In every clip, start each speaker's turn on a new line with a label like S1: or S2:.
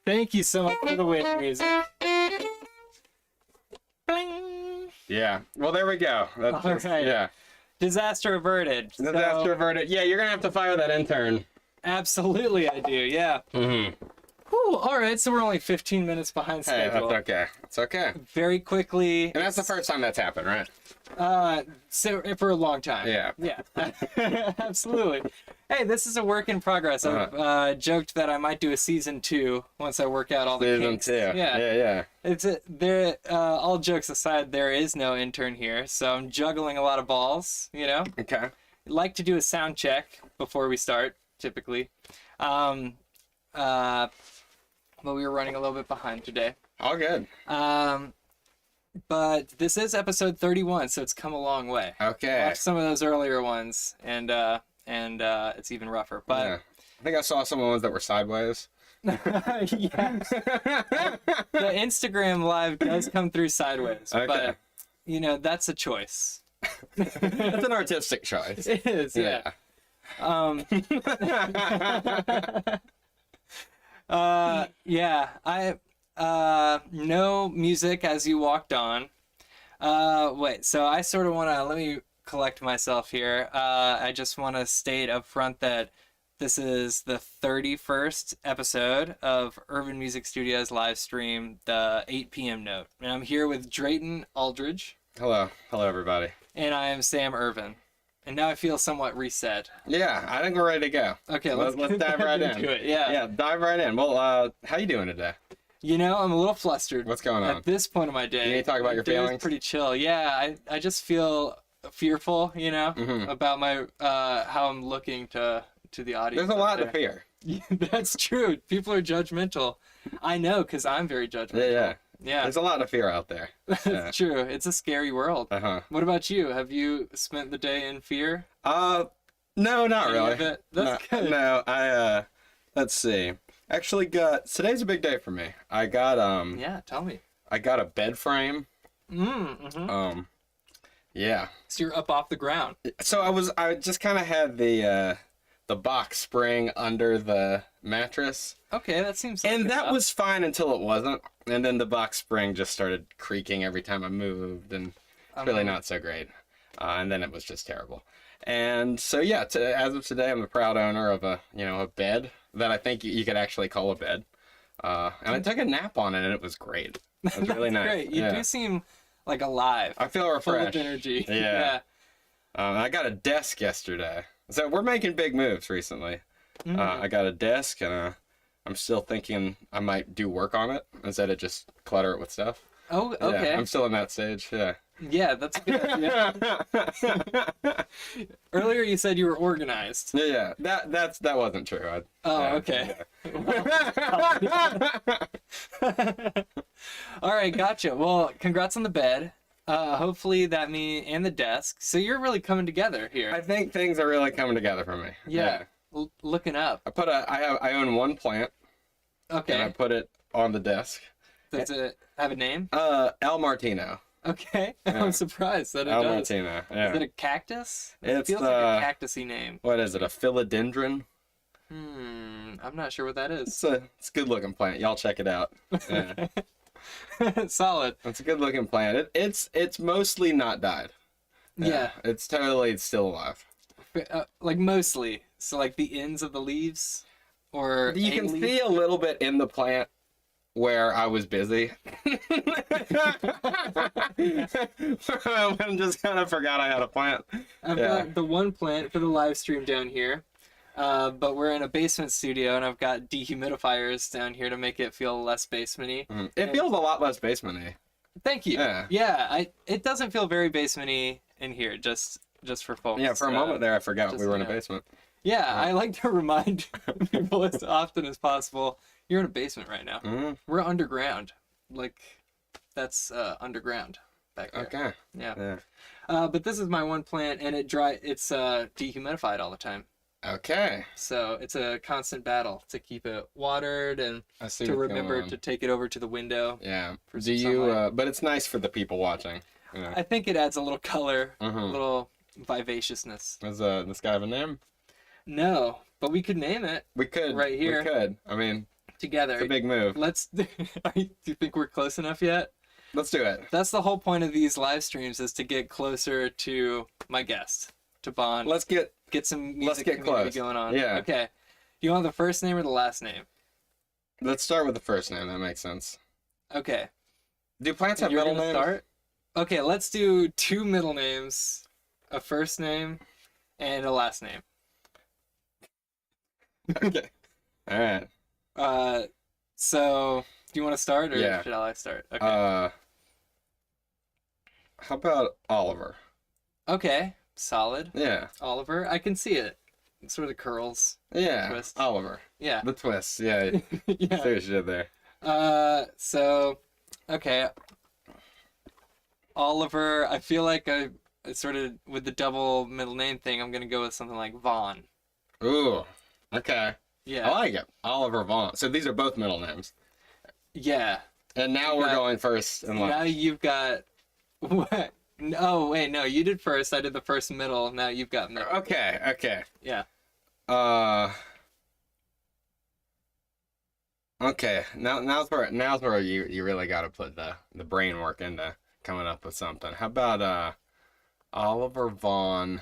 S1: Thank you so much for the wind music. Bling.
S2: Yeah. Well, there we go. That's
S1: All
S2: just,
S1: right.
S2: Yeah.
S1: Disaster averted.
S2: Disaster averted. Yeah, you're gonna have to fire that intern.
S1: Absolutely, I do. Yeah.
S2: Mm-hmm.
S1: Whew, all right, so we're only 15 minutes behind
S2: Hey,
S1: schedule.
S2: that's okay. It's okay.
S1: Very quickly.
S2: And that's the first time that's happened, right?
S1: So for a long time.
S2: Yeah.
S1: Yeah. Absolutely. Hey, this is a work in progress. I've joked that I might do a season 2 once I work out all the
S2: Season
S1: kinks.
S2: 2.
S1: Yeah.
S2: Yeah.
S1: It's there. All jokes aside, there is no intern here, so I'm juggling a lot of balls. You know.
S2: Okay.
S1: Like to do a sound check before we start, typically. But we were running a little bit behind today.
S2: All good.
S1: But this is episode 31, so it's come a long way.
S2: Okay.
S1: Watch some of those earlier ones, and it's even rougher. But
S2: Yeah. I think I saw some ones that were sideways.
S1: yeah, the Instagram live does come through sideways,
S2: Okay.
S1: but you know that's a choice.
S2: That's an artistic choice.
S1: It is, yeah. Yeah, I no music as you walked on. Wait, so I sort of want to, let me collect myself here. I just want to state up front that this is the 31st episode of Urban Music Studios live stream, the 8 p.m. note. And I'm here with Drayton, Aldridge.
S2: Hello. Hello, everybody.
S1: And I am Sam Irvin. And now I feel somewhat reset.
S2: Yeah, I think we're ready to go.
S1: Okay,
S2: let's dive right in.
S1: into it. Yeah.
S2: Yeah, dive right in. Well, how you doing today?
S1: You know, I'm a little flustered.
S2: What's going on?
S1: At this point of my day.
S2: You need to talk about your
S1: day is
S2: feelings?
S1: pretty chill. Yeah, I just feel fearful, you know, about my how I'm looking to the audience.
S2: There's a lot to fear.
S1: That's true. People are judgmental. I know, because I'm very judgmental. Yeah.
S2: There's a lot of fear out there.
S1: That's true. It's a scary world.
S2: Uh-huh.
S1: What about you? Have you spent the day in fear?
S2: No, not
S1: Any
S2: really.
S1: of it? That's good.
S2: No, let's see. Actually today's a big day for me. I got
S1: Yeah, tell me.
S2: I got a bed frame.
S1: Mm-hmm.
S2: Yeah.
S1: So you're up off the ground.
S2: So I just kind of had the box spring under the mattress.
S1: Okay, that seems like
S2: And that
S1: enough.
S2: was fine until it wasn't. And then the box spring just started creaking every time I moved, and it's really not so great. And then it was just terrible. And so yeah, as of today, I'm the proud owner of a bed that I think you could actually call a bed. And I took a nap on it, and it was great. It was really nice.
S1: Great. You do seem like alive.
S2: I feel
S1: full
S2: refreshed.
S1: of energy.
S2: Yeah. I got a desk yesterday. So we're making big moves recently. I got a desk, and I'm still thinking I might do work on it instead of just clutter it with stuff.
S1: Oh, okay.
S2: Yeah, I'm still in that stage. Yeah.
S1: Yeah, that's a good idea. Earlier you said you were organized.
S2: Yeah. That wasn't true.
S1: Okay. All right, gotcha. Well, congrats on the bed. Hopefully that and the desk. So you're really coming together here.
S2: I think things are really coming together for me.
S1: Yeah. Looking up.
S2: I own one plant.
S1: Okay.
S2: And I put it on the desk.
S1: Does it have a name?
S2: El Martino.
S1: Okay.
S2: Yeah.
S1: I'm surprised that it
S2: El
S1: does.
S2: Martino. Yeah.
S1: Is it a cactus? It
S2: It's
S1: feels like a cactusy name.
S2: What is it? A philodendron?
S1: I'm not sure what that is.
S2: It's a good looking plant. Y'all check it out. Yeah.
S1: Solid.
S2: It's a good looking plant. It's mostly not died.
S1: Yeah.
S2: It's still alive.
S1: Like mostly. So like the ends of the leaves, or
S2: You can see a little bit in the plant where I was busy. I just kind of forgot I had a plant.
S1: I've got the one plant for the live stream down here, but we're in a basement studio, and I've got dehumidifiers down here to make it feel less basement-y.
S2: It feels a lot less basement-y.
S1: Thank you.
S2: Yeah.
S1: It doesn't feel very basement-y in here, just for folks.
S2: Yeah, for a moment there, I forgot
S1: just,
S2: we were in a basement.
S1: Yeah, I like to remind people as often as possible, you're in a basement right now. We're underground. Like, that's underground back there.
S2: Okay.
S1: Yeah. But this is my one plant, and it's dehumidified all the time.
S2: Okay.
S1: So it's a constant battle to keep it watered and to remember to take it over to the window.
S2: Yeah.
S1: For
S2: Do
S1: some
S2: you?
S1: sunlight.
S2: But it's nice for the people watching. Yeah.
S1: I think it adds a little color, a little vivaciousness.
S2: Does this guy have a name?
S1: No, but we could name it.
S2: We could.
S1: Right here.
S2: We could. I mean,
S1: together.
S2: It's a big move.
S1: Do you think we're close enough yet?
S2: Let's do it.
S1: That's the whole point of these live streams, is to get closer to my guest, to bond.
S2: Let's get
S1: some music
S2: get
S1: community
S2: close.
S1: going on.
S2: Yeah.
S1: Okay. You want the first name or the last name?
S2: Let's start with the first name. That makes sense.
S1: Okay.
S2: Do plants have
S1: You're
S2: middle
S1: gonna
S2: names?
S1: start? Okay, let's do 2 middle names, a first name, and a last name.
S2: Okay. All right.
S1: So do you want to start, or
S2: Yeah.
S1: should I start? Okay.
S2: How about Oliver?
S1: Okay. Solid.
S2: Yeah.
S1: Oliver. I can see it. Sort of the curls.
S2: Yeah.
S1: Twist.
S2: Oliver.
S1: Yeah.
S2: The twist. Yeah.
S1: Yeah.
S2: See what you did there.
S1: So, okay. Oliver, I feel like I sort of, with the double middle name thing, I'm going to go with something like Vaughn.
S2: Ooh. Okay.
S1: Yeah.
S2: I like it. Oliver Vaughn. So these are both middle names.
S1: Yeah.
S2: And now we're going first and
S1: Now
S2: last.
S1: you've got, what? Oh, wait, no, you did first. I did the first middle. Now you've got middle.
S2: Okay. Okay.
S1: Yeah.
S2: Okay. Now's where you really got to put the brain work into coming up with something. How about Oliver Vaughn?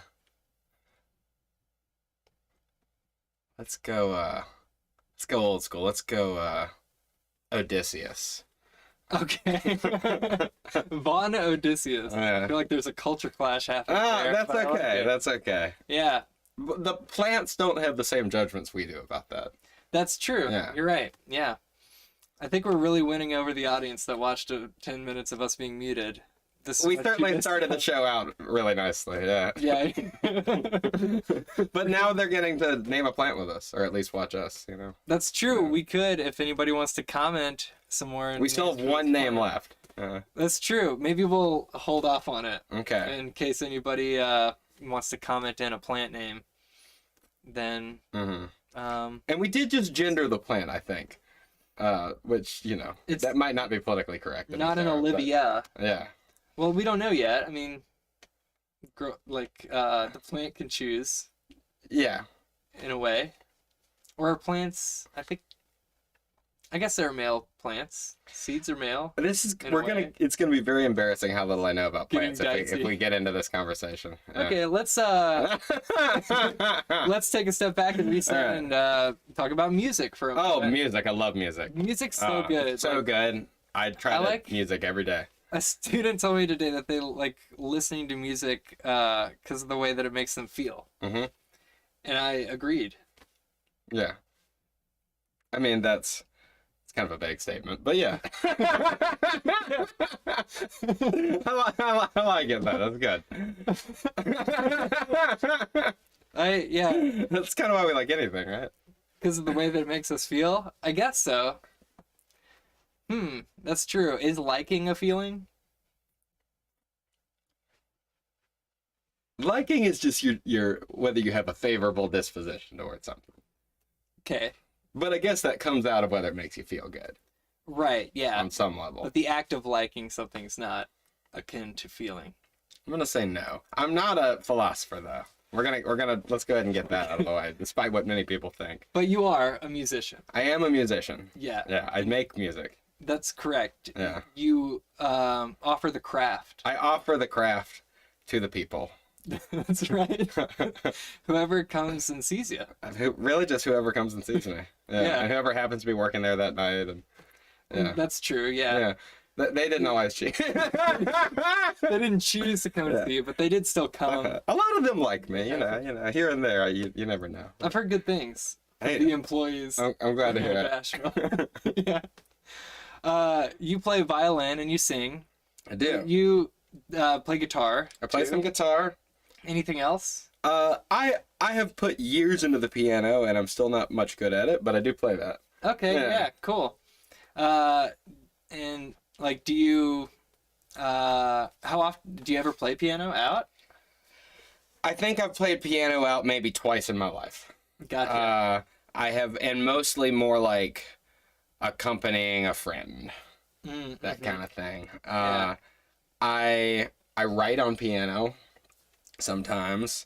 S2: Let's go old school. Let's go Odysseus.
S1: Okay. Vaughn Odysseus.
S2: Yeah.
S1: I feel like there's a culture clash happening there.
S2: That's
S1: but I like
S2: okay.
S1: it.
S2: That's okay.
S1: Yeah.
S2: The plants don't have the same judgments we do about that.
S1: That's true.
S2: Yeah.
S1: You're right. Yeah. I think we're really winning over the audience that watched 10 minutes of us being muted.
S2: We certainly started the show out really nicely, yeah.
S1: Yeah.
S2: But now they're getting to name a plant with us, or at least watch us, you know.
S1: That's true.
S2: Yeah.
S1: We could, if anybody wants to comment some more.
S2: We still have one name left.
S1: That's true. Maybe we'll hold off on it
S2: Okay.
S1: in case anybody wants to comment in a plant name. Then,
S2: And we did just gender the plant, I think. Which, you know,
S1: It's
S2: that might not be politically correct.
S1: not an Olivia.
S2: Yeah.
S1: Well, we don't know yet. I mean, the plant can choose
S2: Yeah.
S1: in a way. Or plants, I guess they're male plants. Seeds are male.
S2: It's gonna be very embarrassing how little I know about
S1: Getting
S2: plants if
S1: dicey.
S2: we get into this conversation. Yeah.
S1: Okay, let's take a step back and reset
S2: All right.
S1: and talk about music for a
S2: Oh,
S1: moment.
S2: music! I love music.
S1: Music's so good.
S2: So
S1: Like,
S2: good. I try music every day.
S1: a student told me today that they like listening to music because of the way that it makes them feel.
S2: Mhm.
S1: And I agreed.
S2: Yeah. I mean, it's kind of a vague statement, but yeah. I like it though. That's good.
S1: Yeah,
S2: That's kind of why we like anything, right?
S1: because of the way that it makes us feel. I guess so. That's true. Is liking a feeling?
S2: Liking is just your whether you have a favorable disposition towards something.
S1: Okay.
S2: But I guess that comes out of whether it makes you feel good
S1: Right, yeah.
S2: on some level.
S1: But the act of liking something's not akin to feeling.
S2: I'm gonna say no. I'm not a philosopher though. Let's go ahead and get that out of the way, despite what many people think.
S1: But you are a musician.
S2: I am a musician.
S1: Yeah.
S2: Yeah, I make music.
S1: That's correct.
S2: Yeah.
S1: You offer the craft.
S2: I offer the craft to the people.
S1: That's right. Whoever comes and sees you.
S2: Really, just whoever comes and sees me. Yeah.
S1: Yeah.
S2: And whoever happens to be working there that night. And yeah.
S1: That's true, yeah.
S2: Yeah. They didn't always cheat.
S1: They didn't choose to come and see you, but they did still come.
S2: A lot of them like me, you know, here and there. You never know.
S1: I've heard good things.
S2: Hey,
S1: The employees.
S2: I'm glad to hear
S1: of
S2: it.
S1: Asheville. Yeah. You play violin and you sing.
S2: I do.
S1: You play guitar.
S2: I play
S1: too.
S2: some guitar.
S1: Anything else?
S2: I have put years into the piano and I'm still not much good at it, but I do play that.
S1: Okay,
S2: Yeah.
S1: yeah, cool. And like, do you? How often do you ever play piano out?
S2: I think I've played piano out maybe twice in my life.
S1: Gotcha.
S2: I have, and mostly more like accompanying a friend, that kind of thing.
S1: Yeah.
S2: I write on piano sometimes.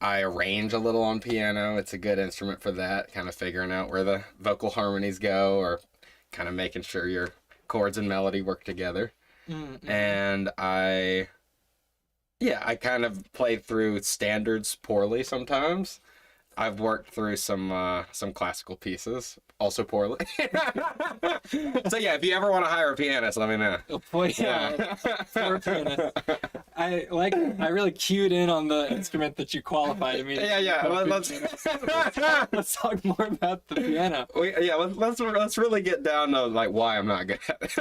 S2: I arrange a little on piano. It's a good instrument for that, kind of figuring out where the vocal harmonies go, or kind of making sure your chords and melody work together.
S1: Mm-hmm.
S2: And I kind of play through standards poorly sometimes. I've worked through some classical pieces, also poorly. So yeah, if you ever want to hire a pianist, let me know.
S1: Oh boy, yeah. Poor pianist. I really cued in on the instrument that you qualified immediately.
S2: Yeah.
S1: Let's talk more about the piano.
S2: Let's really get down to like why I'm not good at it,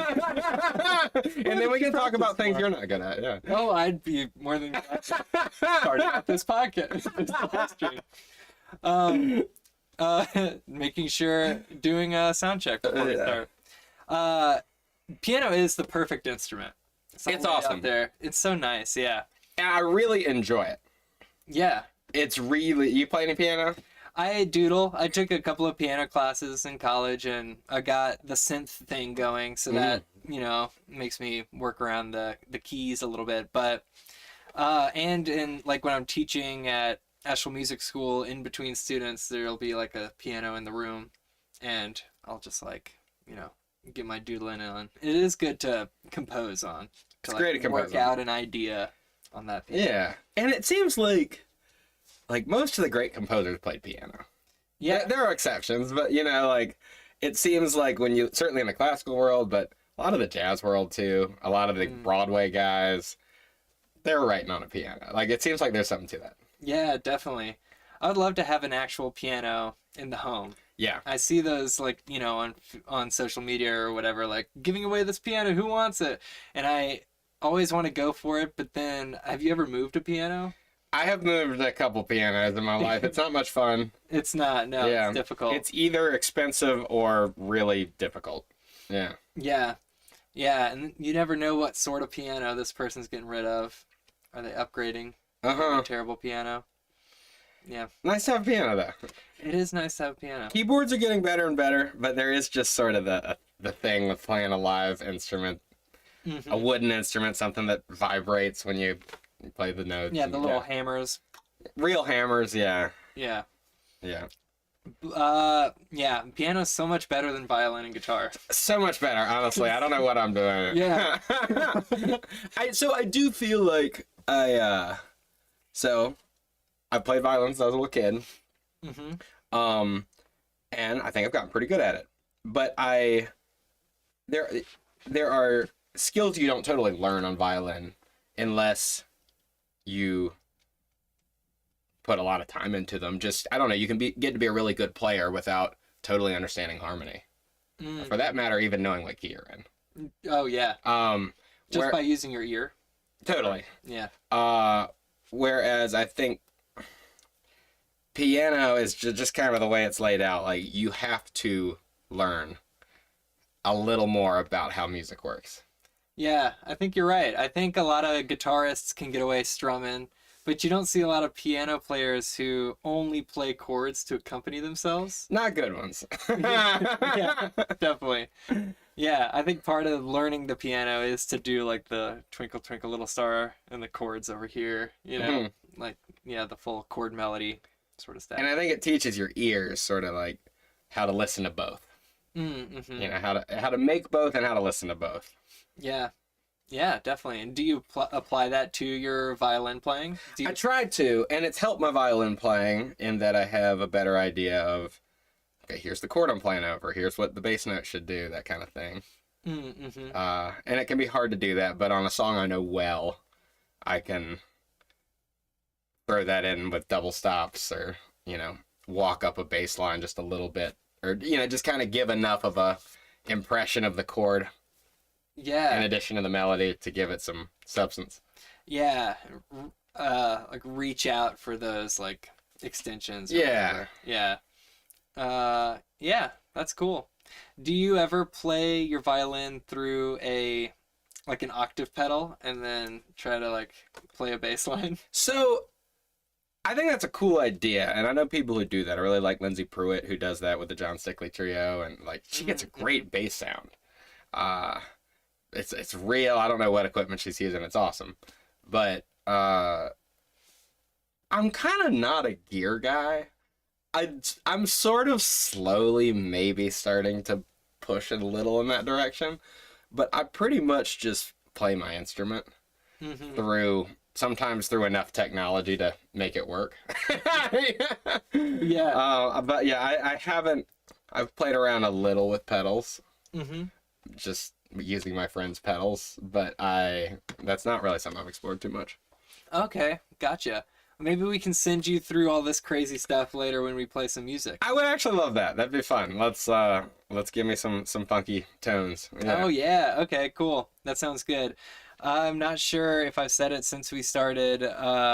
S2: and then we can talk about things you're not good at. Yeah.
S1: Oh, I'd be more than glad to start out this podcast. This live stream. Making sure doing a sound check before we start. Piano is the perfect instrument.
S2: It's awesome.
S1: Out there. It's so nice. Yeah.
S2: And I really enjoy it.
S1: Yeah.
S2: It's really. You play any piano?
S1: I doodle. I took a couple of piano classes in college, and I got the synth thing going, so that makes me work around the keys a little bit. But and in like when I'm teaching at Asheville Music School, in between students, there'll be like a piano in the room, and I'll just get my doodling on. It is good to compose on.
S2: It's great to compose
S1: work out an idea on that piano.
S2: Yeah, and it seems like most of the great composers played piano.
S1: Yeah,
S2: there are exceptions, but it seems like when you, certainly in the classical world, but a lot of the jazz world too, a lot of the Broadway guys, they're writing on a piano. Like, it seems like there's something to that.
S1: Yeah, definitely. I would love to have an actual piano in the home.
S2: Yeah.
S1: I see those on social media or whatever, like giving away this piano, who wants it? And I always want to go for it, but then have you ever moved a piano?
S2: I have moved a couple pianos in my life. It's not much fun.
S1: It's not. No, yeah. It's difficult.
S2: It's either expensive or really difficult. Yeah.
S1: Yeah. Yeah, and you never know what sort of piano this person's getting rid of. Are they upgrading? A terrible piano. Yeah. Nice to have a piano, though. It is nice to have a piano.
S2: Keyboards are getting better and better, but there is just sort of the thing with playing a live instrument, a wooden instrument, something that vibrates when you play the notes.
S1: Yeah, the little hammers.
S2: Real hammers, yeah.
S1: Yeah.
S2: Yeah.
S1: Yeah, piano's so much better than violin and guitar.
S2: So much better, honestly. I don't know what I'm doing.
S1: Yeah.
S2: I do feel like I played violin since I was a little kid. And I think I've gotten pretty good at it. But there are skills you don't totally learn on violin unless you put a lot of time into them. Just, I don't know, you can get to be a really good player without totally understanding harmony. For that matter, even knowing what key you're in.
S1: Oh, yeah. Just by using your ear.
S2: Totally.
S1: Yeah.
S2: Whereas I think piano is just kind of the way it's laid out. Like, you have to learn a little more about how music works.
S1: Yeah, I think you're right. I think a lot of guitarists can get away strumming, but you don't see a lot of piano players who only play chords to accompany themselves.
S2: Not good ones.
S1: Yeah, definitely. Yeah, I think part of learning the piano is to do like the Twinkle Twinkle Little Star and the chords over here, like, yeah, the full chord melody sort of stuff.
S2: And I think it teaches your ears sort of like how to listen to both. How to make both and how to listen to both.
S1: Yeah. Yeah, definitely. And do you apply that to your violin playing?
S2: I tried to, and it's helped my violin playing in that I have a better idea of, okay, here's the chord I'm playing over, here's what the bass note should do, that kind of thing. And it can be hard to do that, but on a song I know well, I can throw that in with double stops or, walk up a bass line just a little bit, or, just kind of give enough of a impression of the chord.
S1: Yeah.
S2: In addition to the melody to give it some substance.
S1: Yeah. Like reach out for those like extensions.
S2: Yeah.
S1: Yeah. Yeah, that's cool. Do you ever play your violin through an octave pedal and then try to like play a bass line?
S2: So I think that's a cool idea, and I know people who do that. I really like Lindsay Pruitt, who does that with the John Stickley Trio, and like she gets a great bass sound. It's real. I don't know what equipment she's using. It's awesome. But I I'm kind of not a gear guy. I'm sort of slowly maybe starting to push a little in that direction, but I pretty much just play my instrument sometimes through enough technology to make it work.
S1: Yeah.
S2: But yeah, I haven't. I've played around a little with pedals, just using my friend's pedals, but that's not really something I've explored too much.
S1: Okay, gotcha. Maybe we can send you through all this crazy stuff later when we play some music.
S2: I would actually love that. That'd be fun. Let's give me some funky tones. Yeah.
S1: Oh yeah. Okay, cool. That sounds good. I'm not sure if I've said it since we started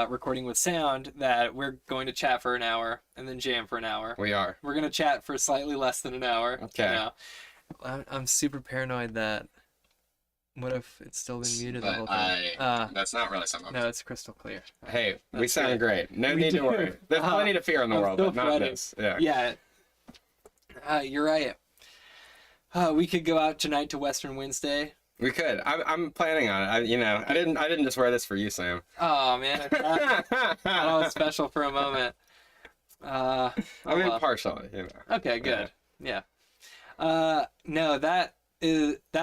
S1: recording with sound that we're going to chat for an hour and then jam for an hour.
S2: We are.
S1: We're going to chat for slightly less than an hour.
S2: Okay.
S1: Now. I'm super paranoid that what if it's still been muted the whole time?
S2: That's not really something.
S1: No, it's crystal clear.
S2: Hey, we
S1: That's
S2: sound great. No need to worry. There's plenty to fear in the
S1: I'm
S2: world,
S1: still
S2: but not
S1: sweating.
S2: this. Yeah.
S1: Yeah. You're right. We could go out tonight to Western Wednesday.
S2: We could. I'm planning on it. I didn't just wear this for you, Sam.
S1: Oh man, I thought it was special for a moment.
S2: I mean, partially.
S1: Okay, good. Yeah. No, that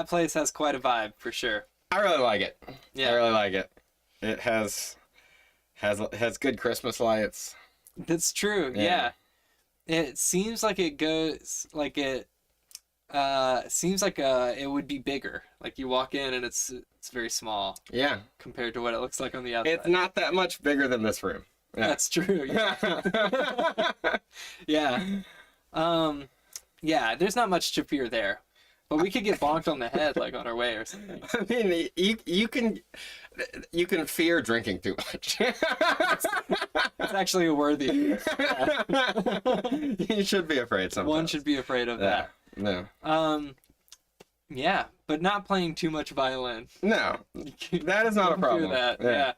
S1: place has quite a vibe for sure.
S2: I really like it.
S1: Yeah.
S2: I really like it. It has good Christmas lights.
S1: That's true. Yeah. It seems like it goes like it. Seems like it would be bigger. Like you walk in and it's very small.
S2: Yeah.
S1: Compared to what it looks like on the outside.
S2: It's not that much bigger than this room. Yeah.
S1: That's true. Yeah. Yeah. Yeah. There's not much to fear there, but we could get bonked on the head like on our way or something.
S2: I mean, you can fear drinking too much.
S1: It's actually a worthy.
S2: You should be afraid sometimes.
S1: One should be afraid of that.
S2: No.
S1: Yeah, but not playing too much violin.
S2: No, that is not a problem.
S1: That. Yeah.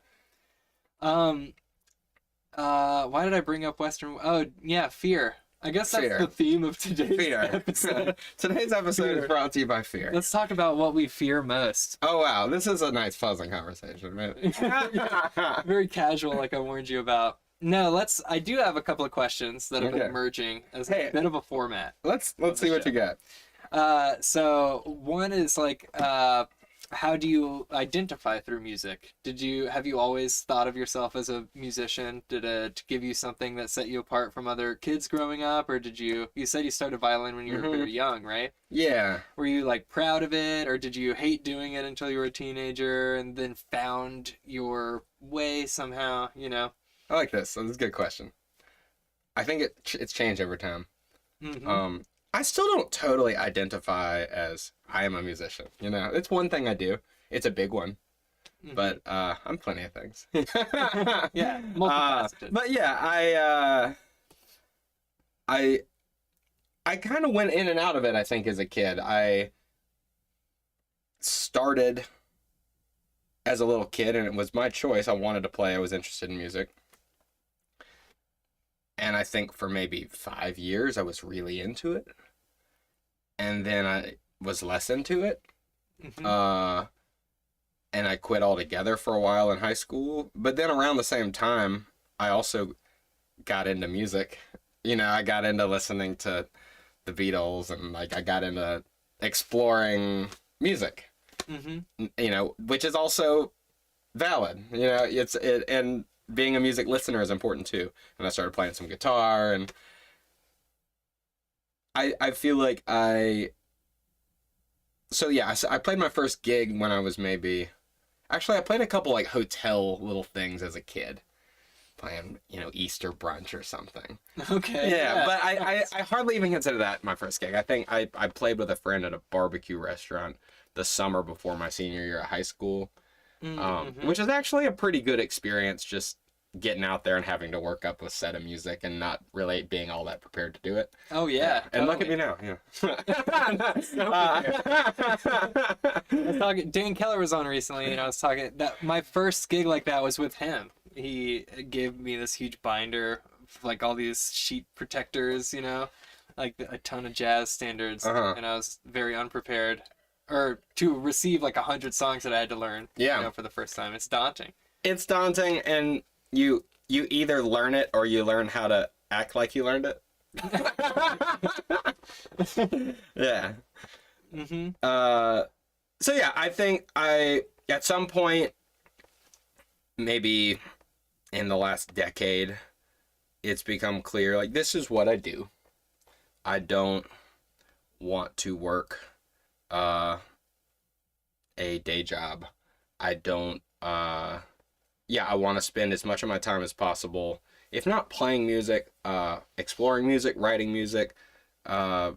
S1: Why did I bring up Western? Oh, yeah, fear. I guess that's
S2: Fear.
S1: the theme of today's episode.
S2: Today's episode is brought to you by fear.
S1: Let's talk about what we fear most.
S2: Oh wow, this is a nice puzzling conversation, man.
S1: Very casual, like I warned you about. No, I do have a couple of questions that have been emerging as a bit of a format.
S2: Let's see what you got.
S1: So one is like, how do you identify through music? Have you always thought of yourself as a musician? Did it give you something that set you apart from other kids growing up? Or you said you started violin when you were very young, right?
S2: Yeah.
S1: Were you like proud of it, or did you hate doing it until you were a teenager and then found your way somehow,
S2: I like this. This is a good question. I think it's changed over time. I still don't totally identify as I am a musician. It's one thing I do. It's a big one, but I'm plenty of things.
S1: Yeah, multifaceted.
S2: But yeah, I kind of went in and out of it. I think as a kid, I started as a little kid, and it was my choice. I wanted to play. I was interested in music. And I think for maybe 5 years, I was really into it. And then I was less into it. And I quit altogether for a while in high school. But then around the same time, I also got into music. I got into listening to the Beatles, and I got into exploring music. Which is also valid. And being a music listener is important too. And I started playing some guitar, and I feel like I played my first gig when I was I played a couple like hotel little things as a kid, playing, Easter brunch or something.
S1: Okay.
S2: Yeah, but I hardly even consider that my first gig. I think I played with a friend at a barbecue restaurant the summer before my senior year of high school. Which is actually a pretty good experience, just getting out there and having to work up a set of music and not really being all that prepared to do it.
S1: Oh yeah.
S2: And look at me now.
S1: Yeah. Dan Keller was on recently, and I was talking that my first gig like that was with him. He gave me this huge binder of like all these sheet protectors, like a ton of jazz standards, and I was very unprepared. Or to receive like 100 songs that I had to learn, for the first time. It's daunting.
S2: It's daunting, and you you either learn it or you learn how to act like you learned it. Yeah.
S1: Mm-hmm.
S2: So yeah, I think at some point, maybe in the last decade, it's become clear, like, this is what I do. I don't want to work a day job. I don't yeah, I want to spend as much of my time as possible, if not playing music, exploring music, writing music, yeah,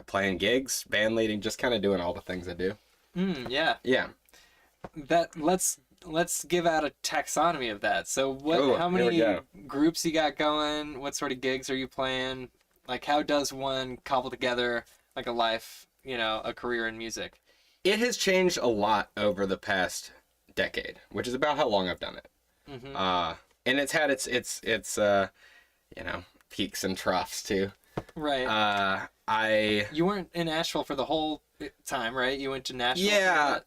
S2: playing gigs, band leading, just kind of doing all the things I do.
S1: Yeah.
S2: Yeah.
S1: That let's give out a taxonomy of that. So what?
S2: Ooh,
S1: How
S2: here we
S1: many
S2: go.
S1: groups you got going? What sort of gigs are you playing? Like, how does one cobble together like a life, a career in music?
S2: It has changed a lot over the past decade, which is about how long I've done it.
S1: Mm-hmm.
S2: And it's had its peaks and troughs too.
S1: Right.
S2: I
S1: You weren't in Nashville for the whole time, right? You went to Nashville.
S2: Yeah,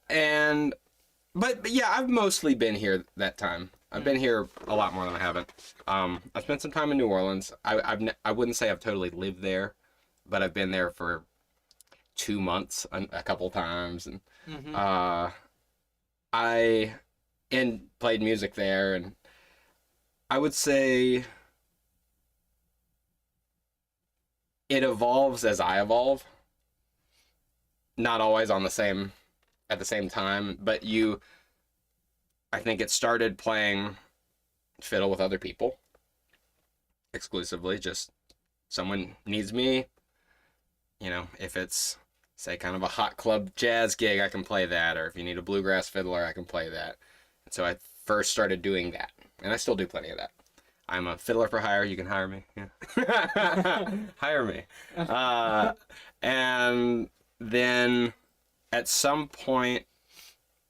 S2: but yeah, I've mostly been here that time. I've been here a lot more than I haven't. I spent some time in New Orleans. I wouldn't say I've totally lived there, but I've been there for 2 months a couple times, and
S1: Mm-hmm.
S2: I played music there, and I would say it evolves as I evolve. Not always at the same time, but I think it started playing fiddle with other people exclusively. Just someone needs me, if it's, say, kind of a hot club jazz gig, I can play that, or if you need a bluegrass fiddler, I can play that. And so I first started doing that, and I still do plenty of that. I'm a fiddler for hire. You can hire me. Yeah. Hire me. And then at some point,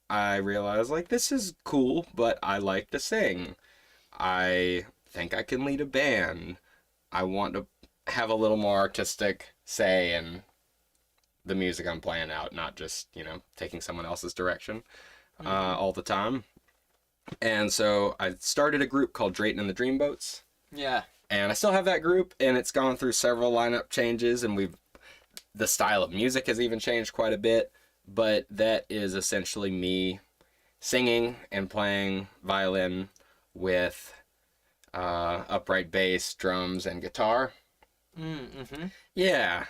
S2: I realized, like, this is cool, but I like to sing. I think I can lead a band. I want to have a little more artistic say in the music I'm playing out, not just, taking someone else's direction all the time. And so I started a group called Drayton and the Dreamboats.
S1: Yeah.
S2: And I still have that group, and it's gone through several lineup changes, and the style of music has even changed quite a bit. But that is essentially me singing and playing violin with upright bass, drums, and guitar.
S1: Mm-hmm.
S2: Yeah.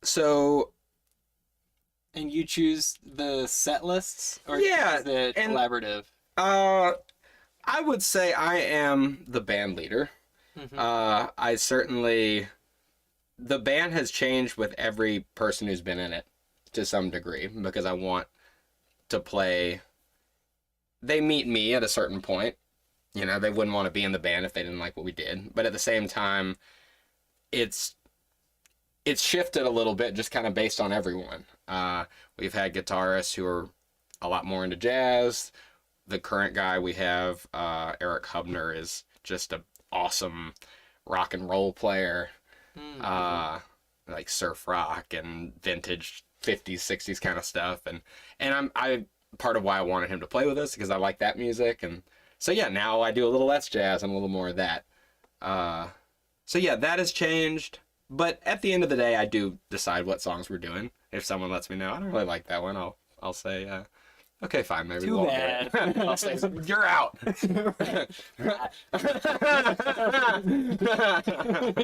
S2: So.
S1: And you choose the set lists, or
S2: Yeah,
S1: is it
S2: and
S1: collaborative?
S2: I would say I am the band leader.
S1: Mm-hmm.
S2: The band has changed with every person who's been in it to some degree, because I want to play. They meet me at a certain point. They wouldn't want to be in the band if they didn't like what we did. But at the same time, it's shifted a little bit, just kind of based on everyone. We've had guitarists who are a lot more into jazz. The current guy we have, Eric Hubner, is just an awesome rock and roll player.
S1: Mm-hmm.
S2: Like surf rock and vintage 50s, 60s kind of stuff. And I part of why I wanted him to play with us, because I like that music. And so yeah, now I do a little less jazz and a little more of that. So yeah, that has changed. But at the end of the day, I do decide what songs we're doing. If someone lets me know, I don't really like that one, I'll say, okay, fine, maybe
S1: Too
S2: we'll
S1: bad.
S2: do it. I'll say, you're out.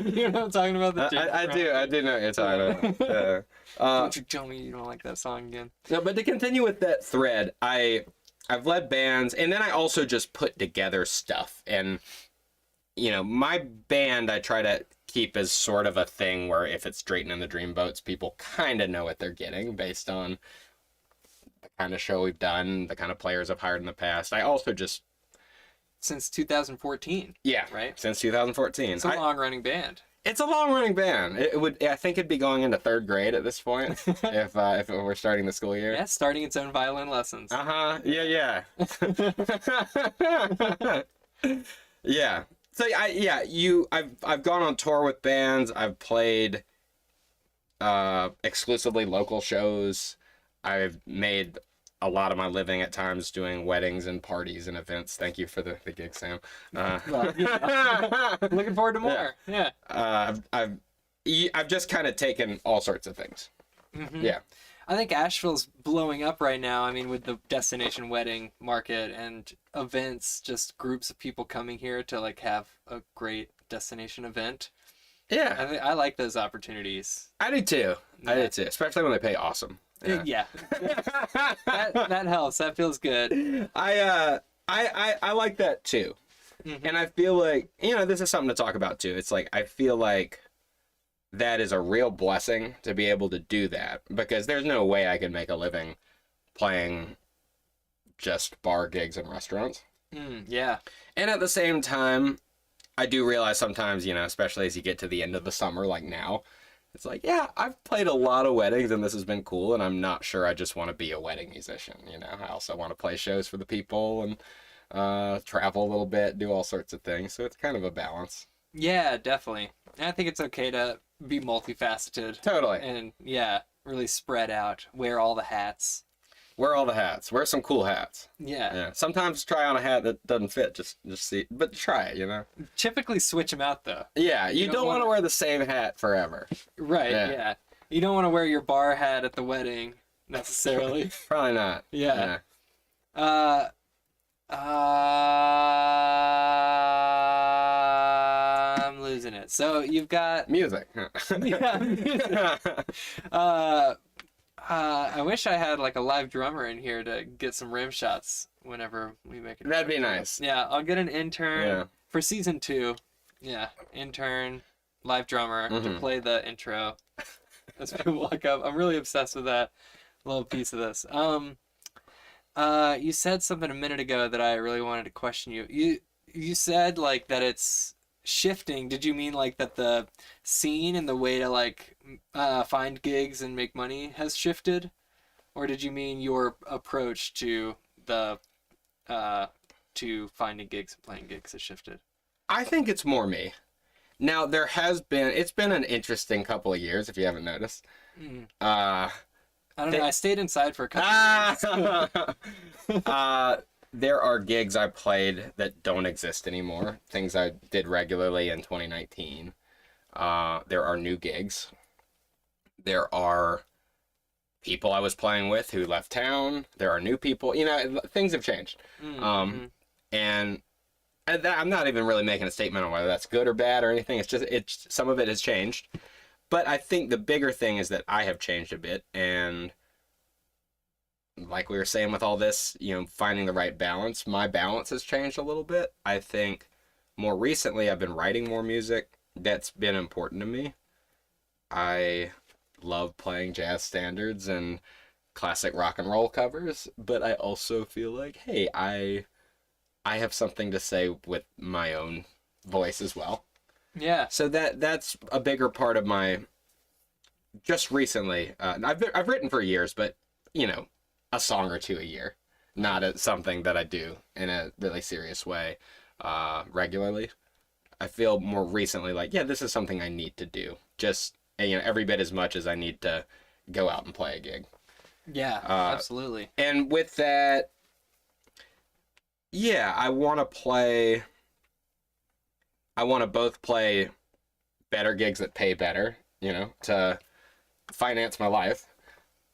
S1: You're not talking about the
S2: I do know what you're talking about.
S1: Don't you tell me you don't like that song again.
S2: No, but to continue with that thread, I've led bands, and then I also just put together stuff. And, my band, I try to keep as sort of a thing where if it's Drayton and the Dreamboats, people kind of know what they're getting based on the kind of show we've done, the kind of players I've hired in the past. I also just...
S1: Since 2014.
S2: Yeah,
S1: right?
S2: Since 2014.
S1: It's a long-running band.
S2: It's a long-running band. I think it'd be going into 3rd grade at this point if it were starting the school year.
S1: Yeah, starting its own violin lessons.
S2: Yeah. Yeah. So I've gone on tour with bands. I've played exclusively local shows. I've made a lot of my living at times doing weddings and parties and events. Thank you for the gig, Sam.
S1: Well, looking forward to more. Yeah.
S2: I've just kind of taken all sorts of things.
S1: Mm-hmm.
S2: Yeah.
S1: I think Asheville's blowing up right now. I mean, with the destination wedding market and events, just groups of people coming here to like have a great destination event.
S2: Yeah.
S1: I like those opportunities.
S2: I do too.
S1: Yeah.
S2: I do too. Especially when they pay awesome.
S1: Yeah. that helps. That feels good.
S2: I like that too.
S1: Mm-hmm.
S2: And I feel like, this is something to talk about too. It's like, I feel like that is a real blessing to be able to do that, because there's no way I could make a living playing just bar gigs and restaurants.
S1: Yeah.
S2: And at the same time, I do realize sometimes, especially as you get to the end of the summer, like now, it's like, yeah, I've played a lot of weddings and this has been cool, and I'm not sure I just want to be a wedding musician. I also want to play shows for the people and travel a little bit, do all sorts of things. So it's kind of a balance.
S1: Yeah, definitely. And I think it's okay to be multifaceted.
S2: Totally.
S1: And yeah, really spread out. Wear all the hats.
S2: Wear all the hats. Wear some cool hats.
S1: Yeah.
S2: Sometimes try on a hat that doesn't fit. Just see, but try it.
S1: Typically switch them out though.
S2: Yeah, you don't want to wear the same hat forever.
S1: Right. Yeah. You don't want to wear your bar hat at the wedding necessarily.
S2: Probably not.
S1: Yeah. I'm losing it. So you've got
S2: music.
S1: yeah, music. I wish I had like a live drummer in here to get some rim shots whenever we make it.
S2: That'd be nice.
S1: Yeah, I'll get an intern for season 2. Yeah, intern, live drummer to play the intro as we walk up. I'm really obsessed with that little piece of this. You said something a minute ago that I really wanted to question you. You said like that it's shifting. Did you mean like that the scene and the way to like find gigs and make money has shifted, or did you mean your approach to the to finding gigs and playing gigs has shifted?
S2: I think it's more me. Now it's been an interesting couple of years if you haven't noticed.
S1: I don't know. I stayed inside for a couple
S2: years. There are gigs I played that don't exist anymore. Things I did regularly in 2019. There are new gigs. There are people I was playing with who left town. There are new people. Things have changed. And I'm not even really making a statement on whether that's good or bad or anything. It's some of it has changed. But I think the bigger thing is that I have changed a bit, and like we were saying with all this, finding the right balance, my balance has changed a little bit. I think more recently I've been writing more music. That's been important to me. I love playing jazz standards and classic rock and roll covers, but I also feel like, hey, I have something to say with my own voice as well.
S1: Yeah.
S2: So that's a bigger part of my, just recently, I've written for years, but a song or two a year, not something that I do in a really serious way regularly. I feel more recently like, yeah, this is something I need to do, just every bit as much as I need to go out and play a gig.
S1: Yeah, absolutely.
S2: And with that, yeah, I want to both play better gigs that pay better, to finance my life.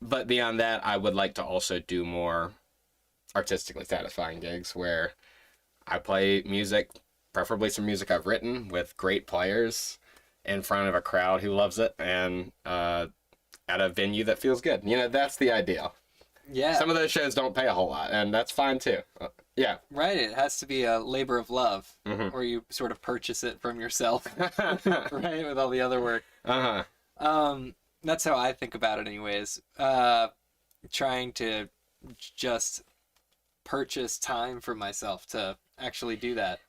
S2: But beyond that, I would like to also do more artistically satisfying gigs where I play music, preferably some music I've written with great players in front of a crowd who loves it, and at a venue that feels good. That's the ideal.
S1: Yeah.
S2: Some of those shows don't pay a whole lot, and that's fine too. Yeah.
S1: Right. It has to be a labor of love, or you sort of purchase it from yourself, right? With all the other work. That's how I think about it anyways. Trying to just purchase time for myself to actually do that.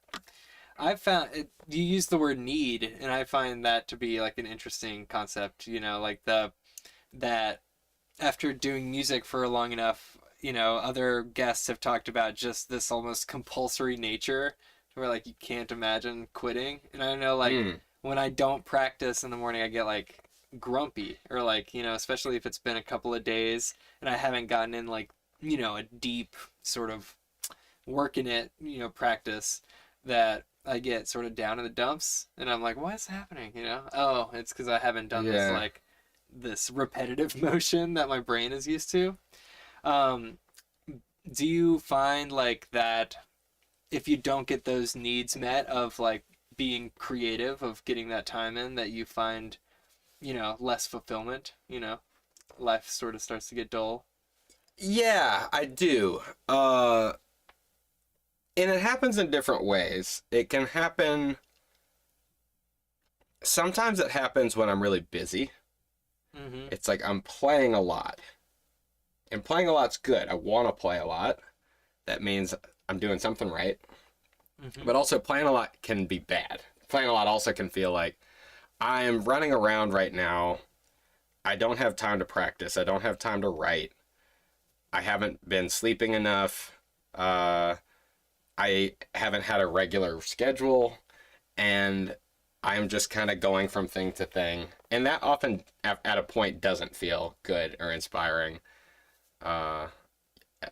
S1: I've found you use the word need, and I find that to be like an interesting concept, like that after doing music for long enough, other guests have talked about just this almost compulsory nature where like you can't imagine quitting. And I know like when I don't practice in the morning, I get like grumpy, or like, especially if it's been a couple of days and I haven't gotten in like a deep sort of working it, practice, that I get sort of down in the dumps and I'm like, what's happening? Oh, it's because I haven't done this,
S2: Yeah.
S1: like, this repetitive motion that my brain is used to. Um, do you find like that if you don't get those needs met of like being creative, of getting that time in, that you find, less fulfillment, life sort of starts to get dull?
S2: Yeah, I do. And it happens in different ways. It can happen. Sometimes it happens when I'm really busy.
S1: Mm-hmm.
S2: It's like I'm playing a lot. And playing a lot's good. I want to play a lot. That means I'm doing something right.
S1: Mm-hmm.
S2: But also, playing a lot can be bad. Playing a lot also can feel like I am running around right now. I don't have time to practice. I don't have time to write. I haven't been sleeping enough. I haven't had a regular schedule. And I'm just kind of going from thing to thing. And that often, at a point, doesn't feel good or inspiring.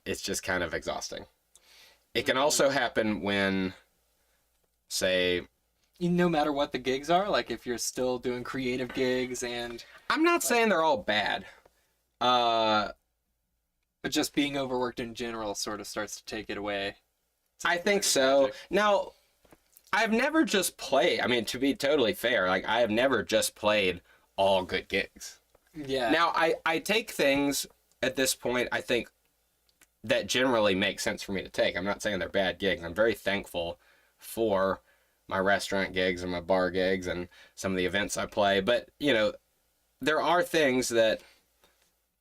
S2: It's just kind of exhausting. It can also happen when, say,
S1: No matter what the gigs are, like if you're still doing creative gigs and
S2: I'm not saying they're all bad.
S1: but just being overworked in general sort of starts to take it away.
S2: I think so. Now, I've never just played. I mean, to be totally fair, like I have never just played all good gigs.
S1: Yeah.
S2: Now, I take things at this point, I think, that generally make sense for me to take. I'm not saying they're bad gigs. I'm very thankful for my restaurant gigs and my bar gigs and some of the events I play. But, there are things that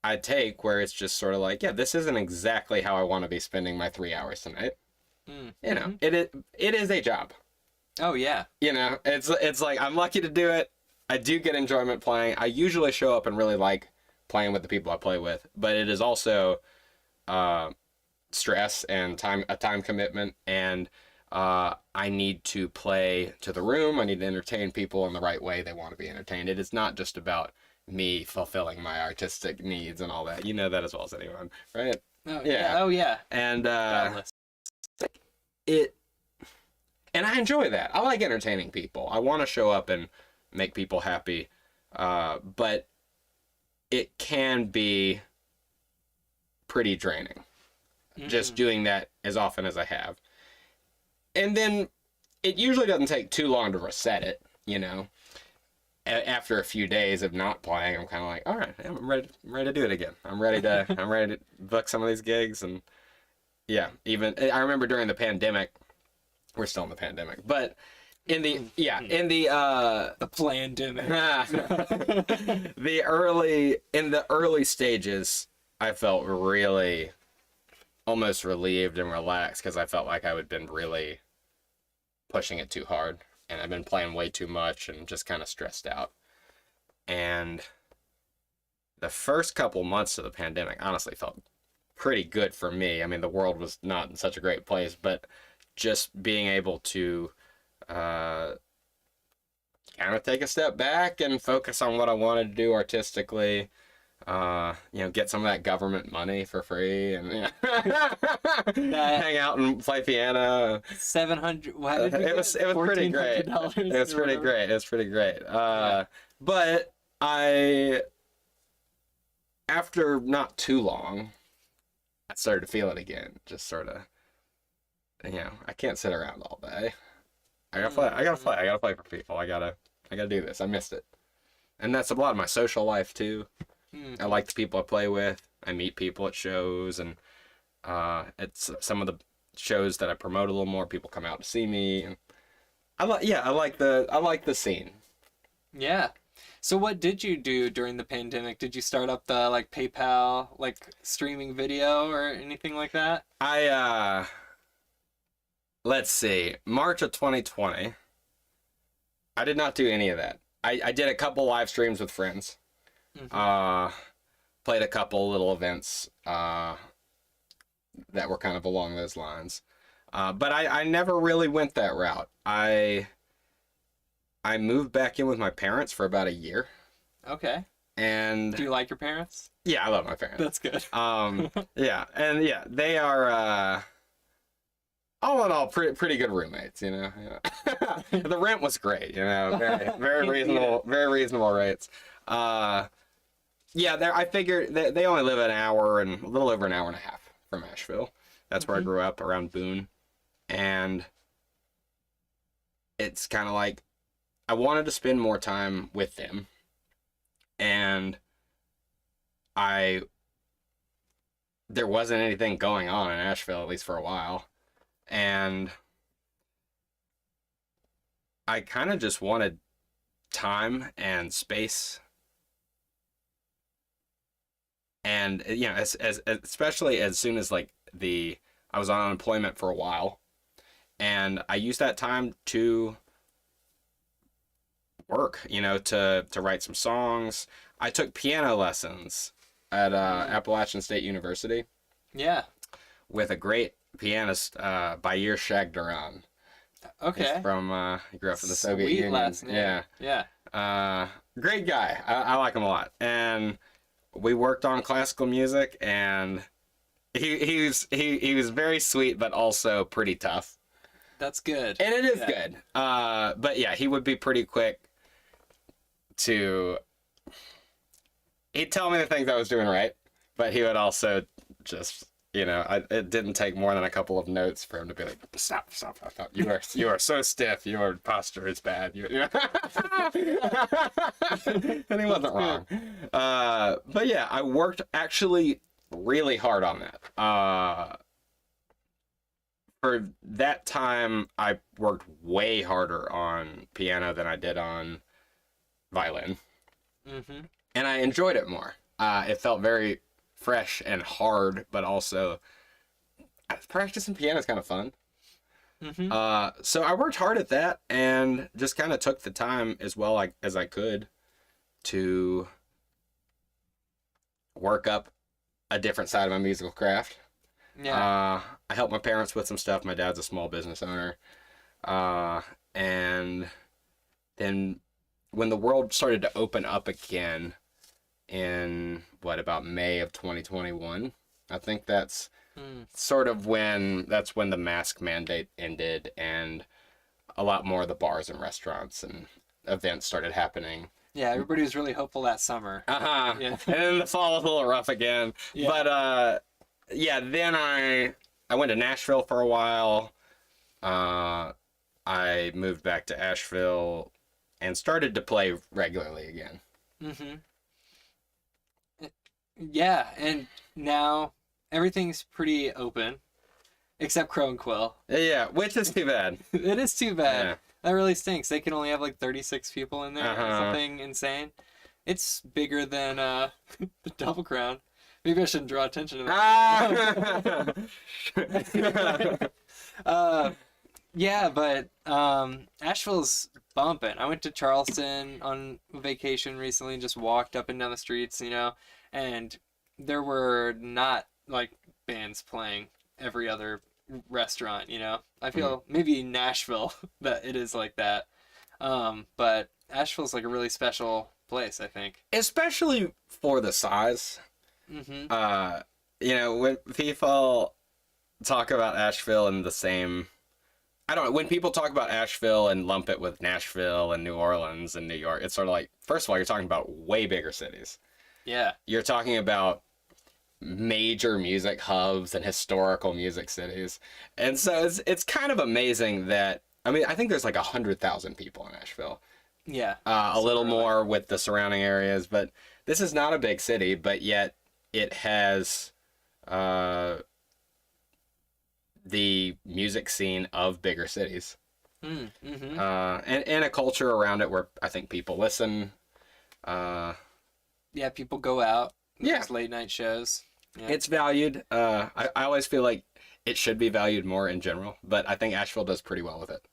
S2: I take where it's just sort of like, yeah, this isn't exactly how I want to be spending my 3 hours tonight.
S1: Mm-hmm.
S2: It is a job.
S1: Oh yeah.
S2: It's like I'm lucky to do it. I do get enjoyment playing. I usually show up and really like playing with the people I play with, but it is also stress and a time commitment, and I need to play to the room. I need to entertain people in the right way they want to be entertained. It is not just about me fulfilling my artistic needs and all that. You know that as well as anyone, right?
S1: Oh
S2: Yeah.
S1: yeah. Oh yeah.
S2: And
S1: Doubtless.
S2: and I enjoy that. I like entertaining people. I want to show up and make people happy, but it can be pretty draining. Just doing that as often as I have. And then it usually doesn't take too long to reset it, After a few days of not playing, I'm kind of like, all right, I'm ready to do it again. I'm ready to book some of these gigs. And yeah, even I remember during the pandemic, we're still in the pandemic, but in the
S1: pandemic.
S2: In the early stages, I felt really almost relieved and relaxed because I felt like I had been really pushing it too hard, and I've been playing way too much and just kind of stressed out. And the first couple months of the pandemic honestly felt pretty good for me. I mean, the world was not in such a great place, but just being able to kind of take a step back and focus on what I wanted to do artistically. Get some of that government money for free and hang out and play piano.
S1: 700.
S2: It was pretty great. It was pretty great. It was pretty great. But after not too long, I started to feel it again. Just sort of, I can't sit around all day. I gotta play. I gotta play for people. I gotta do this. I missed it, and that's a lot of my social life too. I like the people I play with. I meet people at shows, and it's some of the shows that I promote a little more. People come out to see me, and I like the scene.
S1: Yeah. So what did you do during the pandemic? Did you start up the like PayPal streaming video or anything like that?
S2: Let's see, March of 2020. I did not do any of that. I did a couple live streams with friends. Played a couple little events that were kind of along those lines. But I never really went that route. I moved back in with my parents for about a year.
S1: Okay.
S2: And
S1: do you like your parents?
S2: Yeah, I love my parents.
S1: That's good.
S2: Yeah, and yeah, they are all in all pretty good roommates, you know. Yeah. The rent was great, you know, very reasonable rates. Yeah, I figure they only live an hour and a little over an hour and a half from Asheville. That's where I grew up, around Boone, and it's kind of like I wanted to spend more time with them, and I there wasn't anything going on in Asheville, at least for a while, and I kind of just wanted time and space. And you know, as especially as soon as like I was on unemployment for a while, and I used that time to work, you know, to write some songs. I took piano lessons at Appalachian State University
S1: Yeah.
S2: with a great pianist, Bayer Shagdaran.
S1: Okay.
S2: He's from he grew up in the Soviet
S1: Sweet
S2: Union.
S1: last name.
S2: Yeah.
S1: Yeah.
S2: Great guy. I like him a lot. And we worked on classical music, and he was very sweet, but also pretty tough.
S1: That's good.
S2: And it is good. But yeah, he would be pretty quick to. He'd tell me the things I was doing right, but he would also just, you know, it didn't take more than a couple of notes for him to be like, stop. I thought you are so stiff. Your posture is bad. And he wasn't wrong. But yeah, I worked actually really hard on that. For that time, I worked way harder on piano than I did on violin.
S1: Mm-hmm.
S2: And I enjoyed it more. It felt very fresh and hard, but also practicing piano is kind of fun.
S1: Mm-hmm.
S2: So I worked hard at that and just kind of took the time as well as I could to work up a different side of my musical craft.
S1: Yeah.
S2: I helped my parents with some stuff. My dad's a small business owner. And then when the world started to open up again in about May of 2021, I think that's sort of when the mask mandate ended and a lot more of the bars and restaurants and events started happening.
S1: Yeah, everybody was really hopeful that summer.
S2: Yeah.
S1: Yeah.
S2: And then the fall was a little rough again.
S1: Yeah.
S2: But yeah, then I went to Nashville for a while. I moved back to Asheville and started to play regularly again.
S1: Mm-hmm. Yeah, and now everything's pretty open, except Crow and Quill.
S2: Yeah, which is too bad.
S1: It is too bad.
S2: Yeah.
S1: That really stinks. They can only have like 36 people in there or
S2: Uh-huh.
S1: something insane. It's bigger than the Double Crown. Maybe I shouldn't draw attention to that. Yeah, but Asheville's bumping. I went to Charleston on vacation recently and just walked up and down the streets, you know, and there were not like bands playing every other restaurant, you know. I feel maybe Nashville that it is like that. But Asheville's like a really special place, I think.
S2: Especially for the size.
S1: Mm-hmm.
S2: You know, when people talk about Asheville in the same, I don't know, when people talk about Asheville and lump it with Nashville and New Orleans and New York, it's sort of like, first of all, you're talking about way bigger cities.
S1: Yeah.
S2: You're talking about major music hubs and historical music cities. And so it's kind of amazing that, I mean, I think there's like 100,000 people in Asheville.
S1: Yeah.
S2: A little more with the surrounding areas, but this is not a big city, but yet it has the music scene of bigger cities.
S1: Mm-hmm.
S2: And a culture around it where I think people listen.
S1: Yeah, people go out.
S2: Yeah.
S1: There's late night shows. Yeah.
S2: It's valued. I always feel like it should be valued more in general, but I think Asheville does pretty well with it.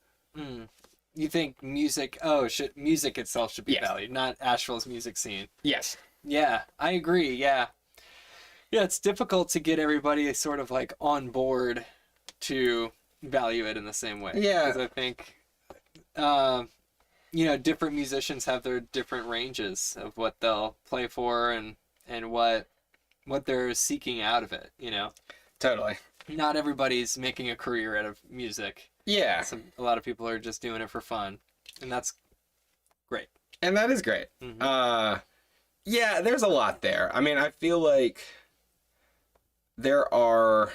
S1: You think music itself should be
S2: Yes.
S1: valued, not Asheville's music scene.
S2: Yes.
S1: Yeah, I agree. Yeah. Yeah, it's difficult to get everybody sort of like on board to value it in the same way.
S2: Yeah.
S1: Because I think, you know, different musicians have their different ranges of what they'll play for and what what they're seeking out of it, you know?
S2: Totally.
S1: Not everybody's making a career out of music.
S2: Yeah.
S1: A lot of people are just doing it for fun, and that's great.
S2: And that is great.
S1: Mhm.
S2: Yeah, there's a lot there. I mean, I feel like there are.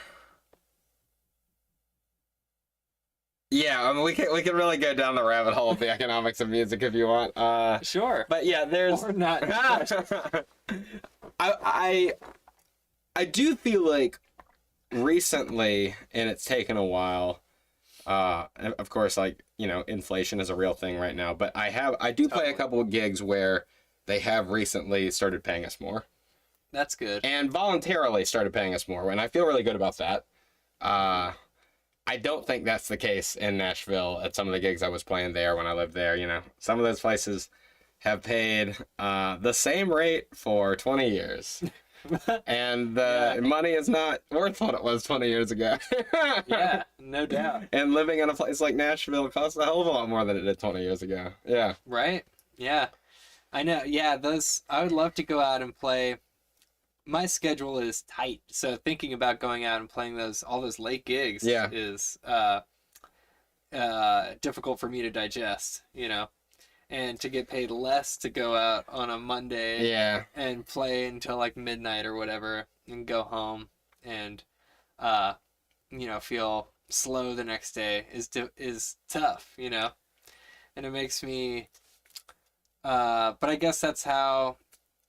S2: Yeah, I mean, we can really go down the rabbit hole of the economics of music if you want.
S1: Sure.
S2: But yeah, there's.
S1: Or not.
S2: I do feel like recently, and it's taken a while. Of course, like, you know, inflation is a real thing right now. But I do play a couple of gigs where they have recently started paying us more.
S1: That's good.
S2: And voluntarily started paying us more, and I feel really good about that. I don't think that's the case in Nashville at some of the gigs I was playing there when I lived there. You know, some of those places have paid the same rate for 20 years. And the money is not worth what it was 20 years ago.
S1: Yeah, no doubt.
S2: And living in a place like Nashville costs a hell of a lot more than it did 20 years ago. Yeah.
S1: Right? Yeah. I know. Yeah, I would love to go out and play. My schedule is tight, so thinking about going out and playing all those late gigs is difficult for me to digest, you know. And to get paid less to go out on a Monday and play until like midnight or whatever and go home and you know, feel slow the next day is tough, you know. And it makes me but I guess that's how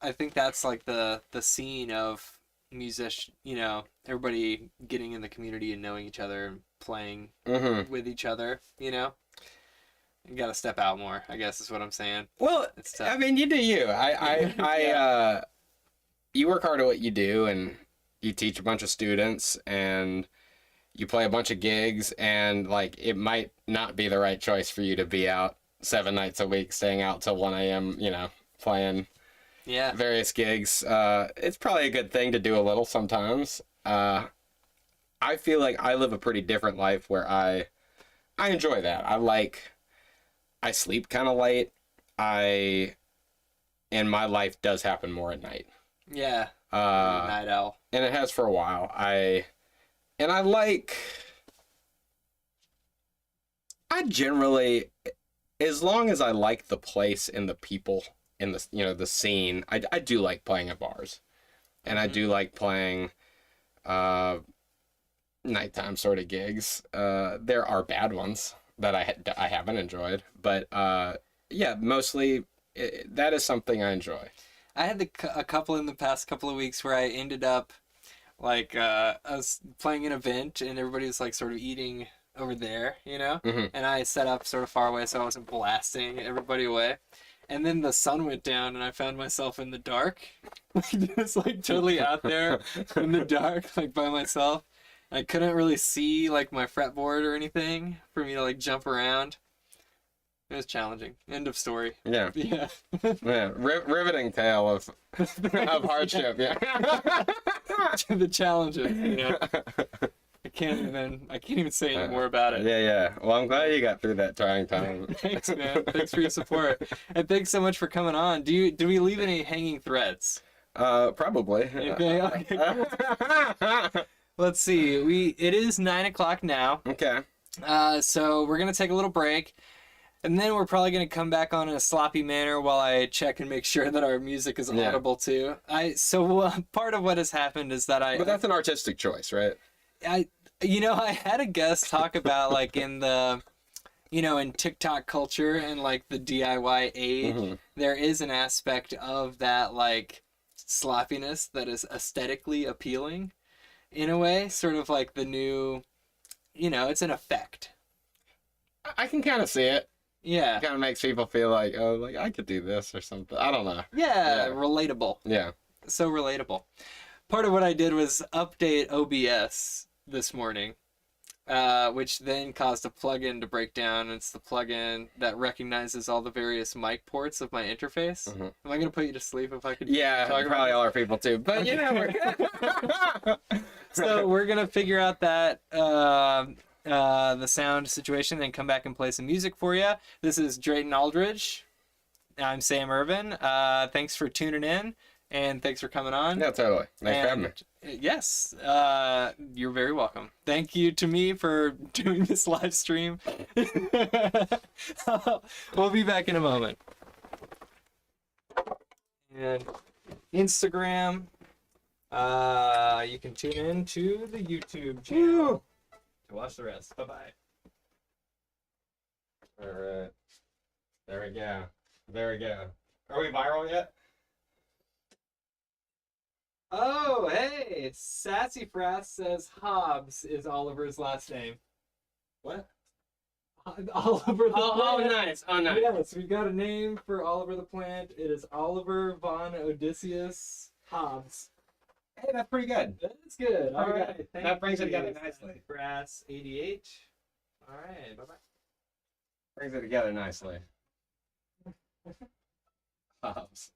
S1: I think that's like the scene of you know, everybody getting in the community and knowing each other and playing with each other, you know. You gotta step out more, I guess is what I'm saying.
S2: Well,
S1: it's tough.
S2: I mean, you do you. You work hard at what you do, and you teach a bunch of students, and you play a bunch of gigs, and like it might not be the right choice for you to be out 7 nights a week, staying out till 1 a.m., you know, playing various gigs. It's probably a good thing to do a little sometimes. I feel like I live a pretty different life where I enjoy that. I sleep kind of late. And my life does happen more at night.
S1: Yeah. Night owl.
S2: And it has for a while. I generally, as long as I like the place and the people and the, you know, the scene, I do like playing at bars. And I do like playing nighttime sort of gigs. There are bad ones that I haven't enjoyed, but yeah, mostly that is something I enjoy.
S1: I had a couple in the past couple of weeks where I ended up like I was playing an event and everybody was like sort of eating over there, you know, and I set up sort of far away so I wasn't blasting everybody away. And then the sun went down and I found myself in the dark, just like totally out there in the dark, like by myself. I couldn't really see like my fretboard or anything for me to like jump around. It was challenging. End of story.
S2: Yeah.
S1: Yeah.
S2: Yeah. Riveting tale of hardship. Yeah.
S1: The challenges. You know. I can't even say any more about it.
S2: Yeah. Well, I'm glad you got through that trying time.
S1: Thanks, man. Thanks for your support, and thanks so much for coming on. Do we leave any hanging threads?
S2: Probably.
S1: Okay. Cool. Let's see. It is 9 o'clock now.
S2: Okay.
S1: So we're gonna take a little break, and then we're probably gonna come back on in a sloppy manner while I check and make sure that our music is audible too. Part of what has happened is that
S2: But that's an artistic choice, right?
S1: I had a guest talk about like in the, you know, in TikTok culture and like the DIY age, there is an aspect of that like sloppiness that is aesthetically appealing. In a way, sort of like the new, you know, it's an effect.
S2: I can kind of see it.
S1: Yeah.
S2: It kind of makes people feel like, oh, like I could do this or something. I don't know.
S1: Yeah, relatable.
S2: Yeah.
S1: So relatable. Part of what I did was update OBS this morning, which then caused a plugin to break down. It's the plugin that recognizes all the various mic ports of my interface. Am I going to put you to sleep if I could?
S2: Yeah,
S1: talk
S2: probably all our people too. But,
S1: okay.
S2: you know.
S1: So we're going to figure out that the sound situation and come back and play some music for you. This is Drayton Aldridge. I'm Sam Irvin. Thanks for tuning in. and thanks for coming on.
S2: Yeah, totally. Thanks for having me.
S1: Yes, you're very welcome. Thank you to me for doing this live stream. We'll be back in a moment. And Instagram, you can tune in to the YouTube channel to watch the rest. Bye-bye.
S2: All right. There we go. There we go. Are we viral yet?
S1: Oh, hey! Sassy Frass says Hobbs is Oliver's last name.
S2: What?
S1: Oliver the
S2: Oh,
S1: Plant.
S2: nice. Oh, nice.
S1: Yes, we got a name for Oliver the Plant. It is Oliver von Odysseus Hobbs.
S2: Hey, that's pretty good.
S1: That's good. All
S2: Pretty
S1: right.
S2: good.
S1: Thank
S2: That brings it
S1: you,
S2: together
S1: Sassy
S2: nicely.
S1: Frass 88. All right. Bye-bye.
S2: Brings it together nicely. Hobbs.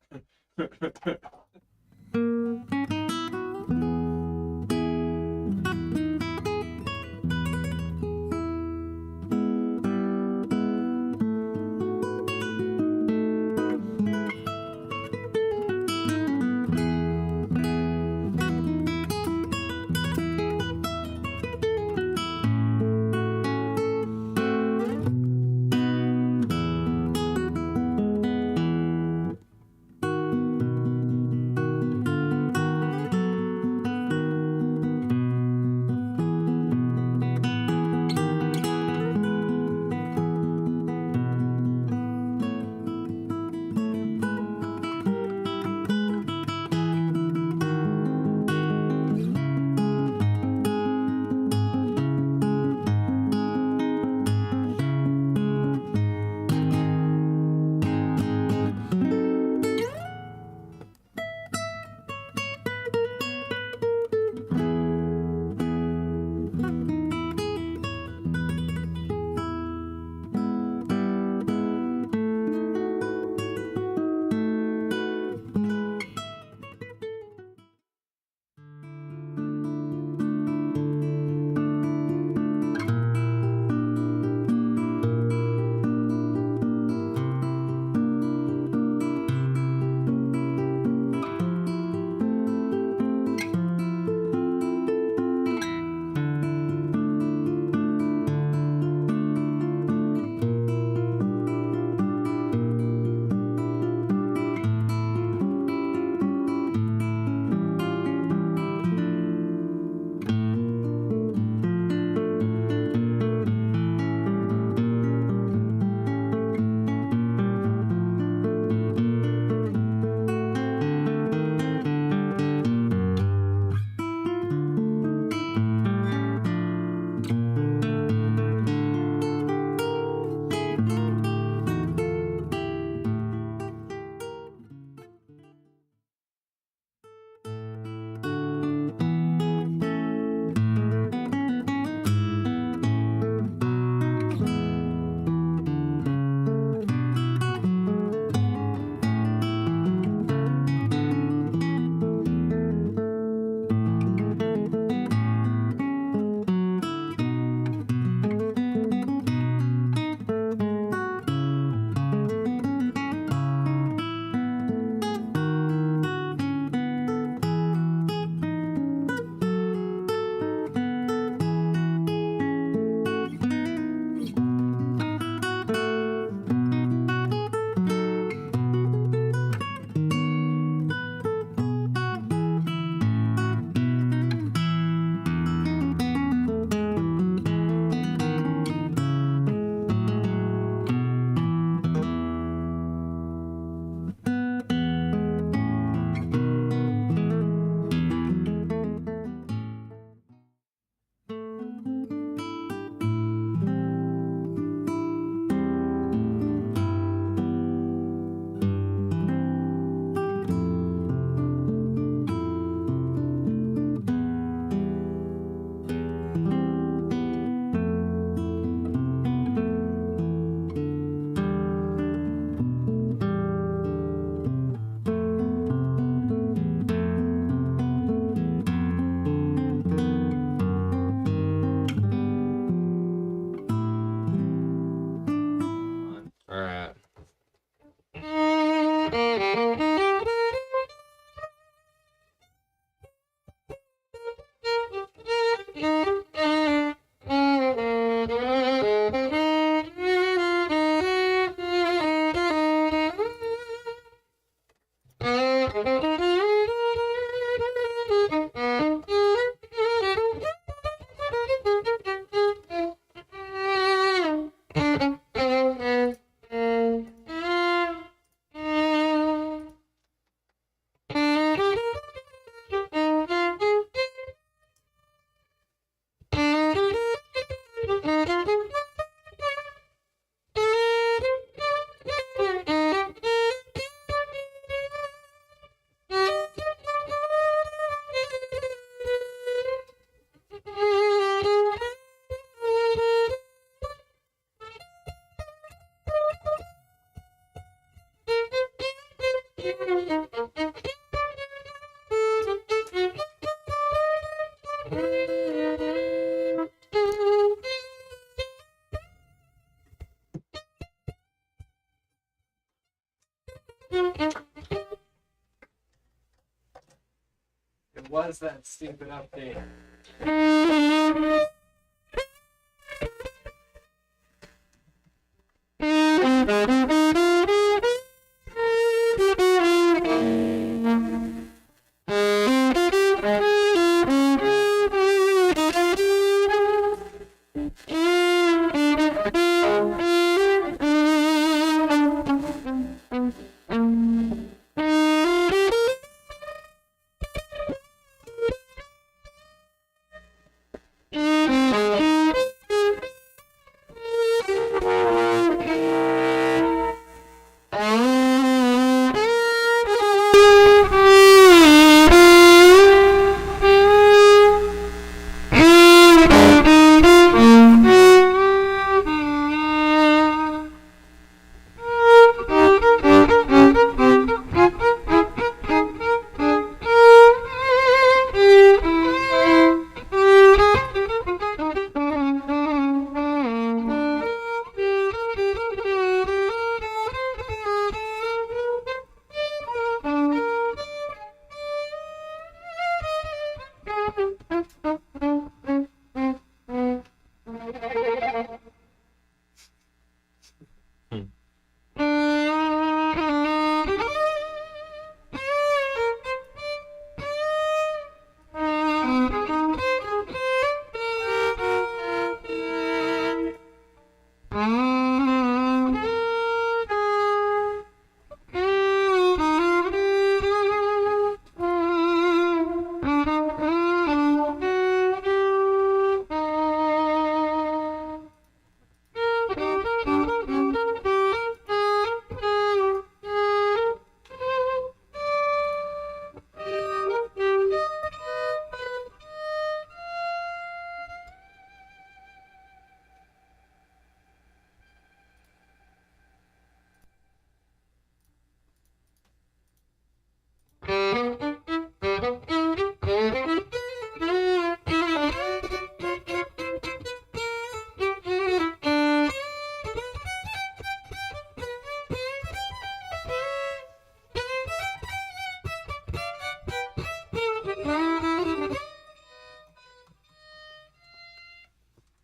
S1: It was that stupid update.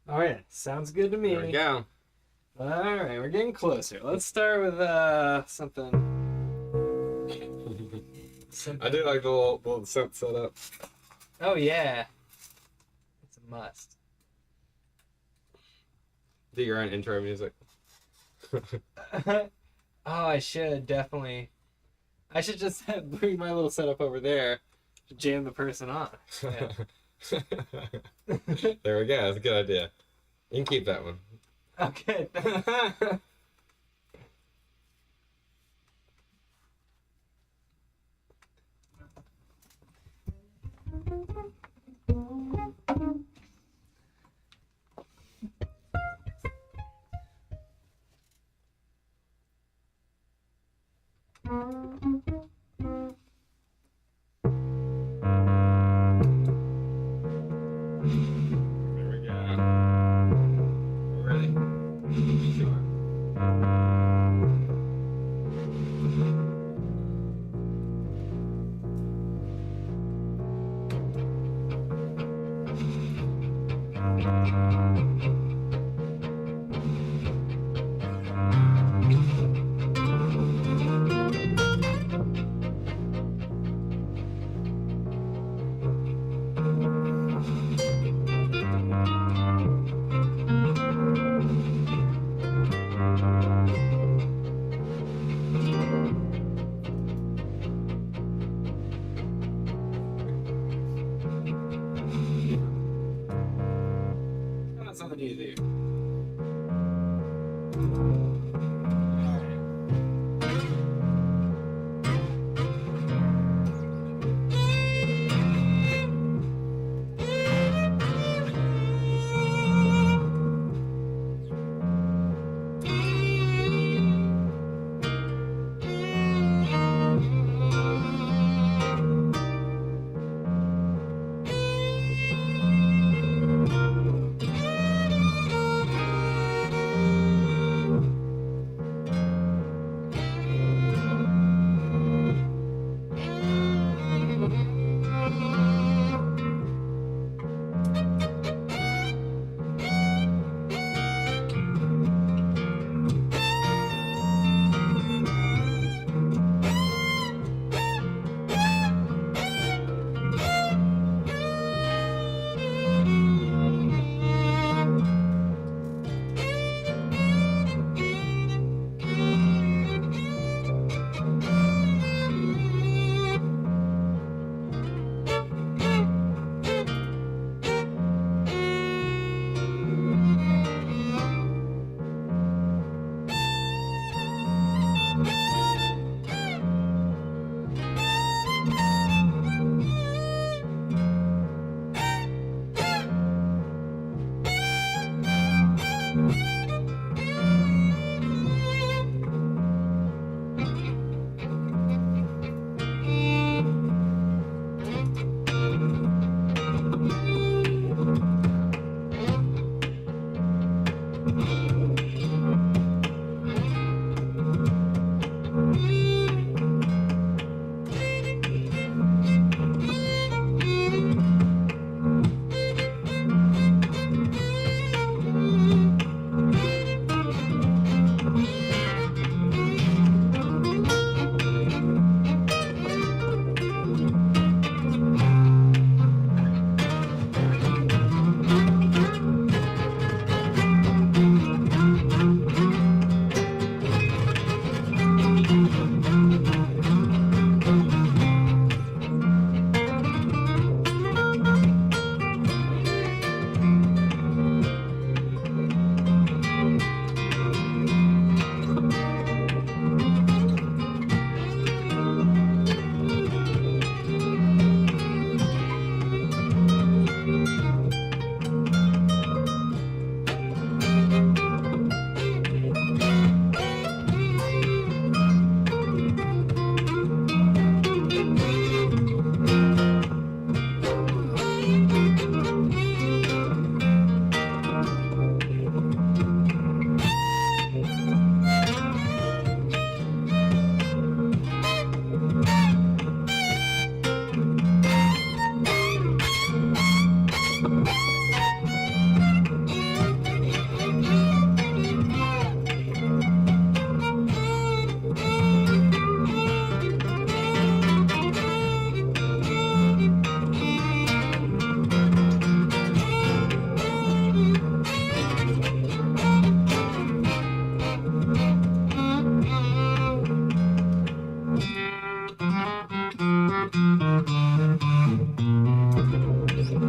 S1: All right, sounds good to me.
S2: There we go.
S1: All right, we're getting closer. Let's start with something.
S2: I do like the little synth setup.
S1: Oh yeah, it's a must.
S2: Do your own intro music.
S1: Oh, I should definitely. I should just bring my little setup over there to jam the person on. Yeah.
S2: There we go. That's a good idea. You can keep that one.
S1: Okay.
S2: There we go. Ready? Sure.
S1: That's something you do.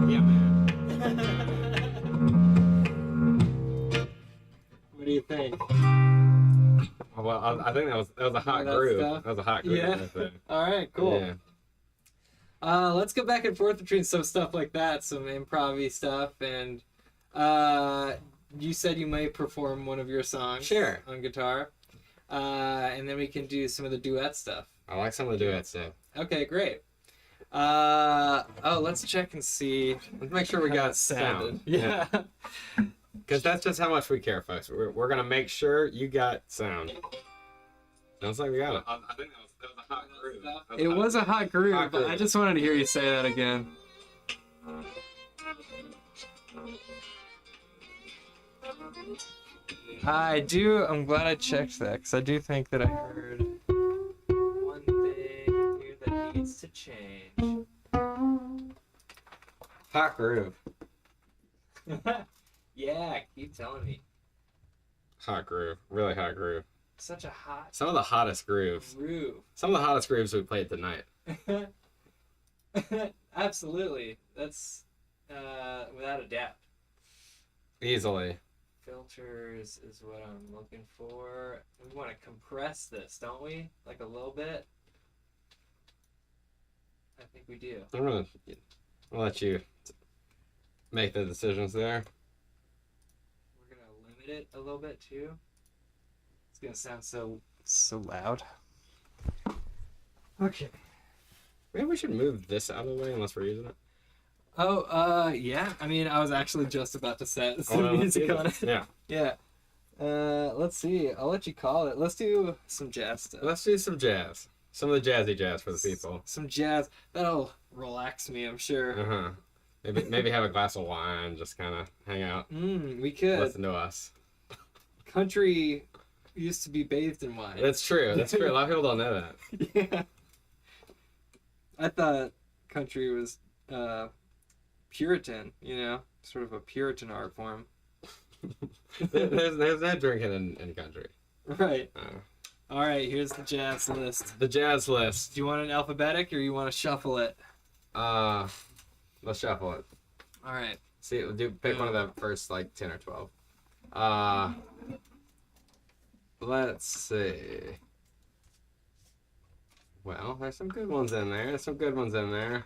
S2: Yeah, man.
S1: What do you think?
S2: Well, I think that was a hot
S1: that
S2: groove.
S1: stuff?
S2: That was a hot groove.
S1: Yeah.
S2: Right there.
S1: All right, cool.
S2: Yeah.
S1: Let's go back and forth between some stuff like that, some improv-y stuff, and you said you might perform one of your songs
S2: Sure.
S1: on guitar, and then we can do some of the duet stuff.
S2: I like some of the duet stuff.
S1: Okay, great. Let's check and see.
S2: Let's make sure we
S1: how
S2: got
S1: it sounded.
S2: sound.
S1: Yeah.
S2: Because that's just how much we care, folks. We're going to make sure you got sound. Sounds like we got it. I think that was a hot groove.
S1: It was a hot groove,
S2: Hot
S1: but
S2: groove.
S1: I just wanted to hear you say that again. I'm glad I checked that, because I do think that I heard one thing here that needs to change.
S2: Hot groove.
S1: Yeah, keep telling me.
S2: Hot groove. Really hot groove.
S1: Such a hot
S2: Some of the hottest grooves.
S1: groove.
S2: Some of the hottest grooves we played tonight.
S1: Absolutely. That's without a doubt.
S2: Easily.
S1: Filters is what I'm looking for. We want to compress this, don't we? Like a little bit. I think we do.
S2: I'll let you make the decisions there.
S1: We're gonna limit it a little bit too. It's gonna sound so loud. Okay.
S2: Maybe we should move this out of the way unless we're using it.
S1: Oh, yeah. I mean, I was actually just about to set some
S2: Well,
S1: music on it.
S2: Yeah.
S1: Yeah. Let's see. I'll let you call it. Let's do some jazz stuff.
S2: Let's do some jazz. Some of the jazzy jazz for the people.
S1: Some jazz. That'll relax me, I'm sure.
S2: Uh-huh. Maybe have a glass of wine, just kind of hang out.
S1: We could.
S2: Listen to us.
S1: Country used to be bathed in wine.
S2: That's true. That's true. A lot of people don't know that.
S1: Yeah. I thought country was Puritan, sort of a Puritan art form.
S2: there's no drinking in country.
S1: Right. All right, here's the jazz list.
S2: The jazz list.
S1: Do you want it alphabetic or you want to shuffle it?
S2: Let's shuffle it.
S1: All right.
S2: See, pick one of the first 10 or 12. Let's see. Well, there's some good ones in there.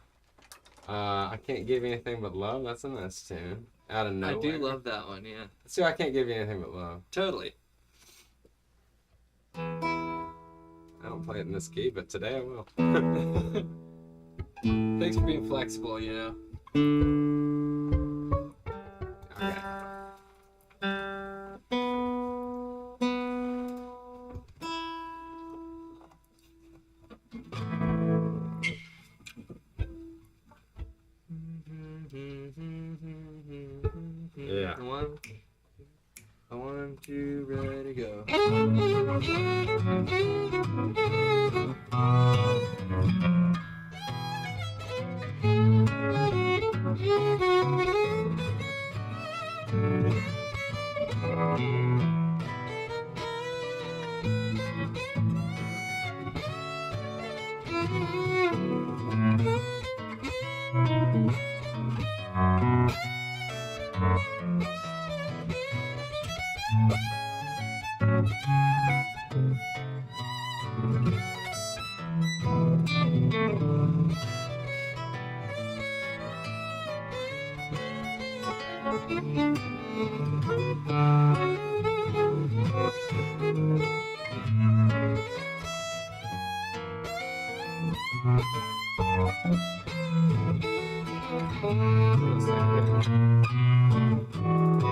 S2: I Can't Give You Anything But Love. That's a nice tune. Out of nowhere.
S1: I do love that one, yeah.
S2: Let's do I Can't Give You Anything But Love.
S1: Totally.
S2: I don't play it in this key, but today I will.
S1: Thanks for being flexible,
S2: Okay. Yeah.
S1: One, two, ready, go.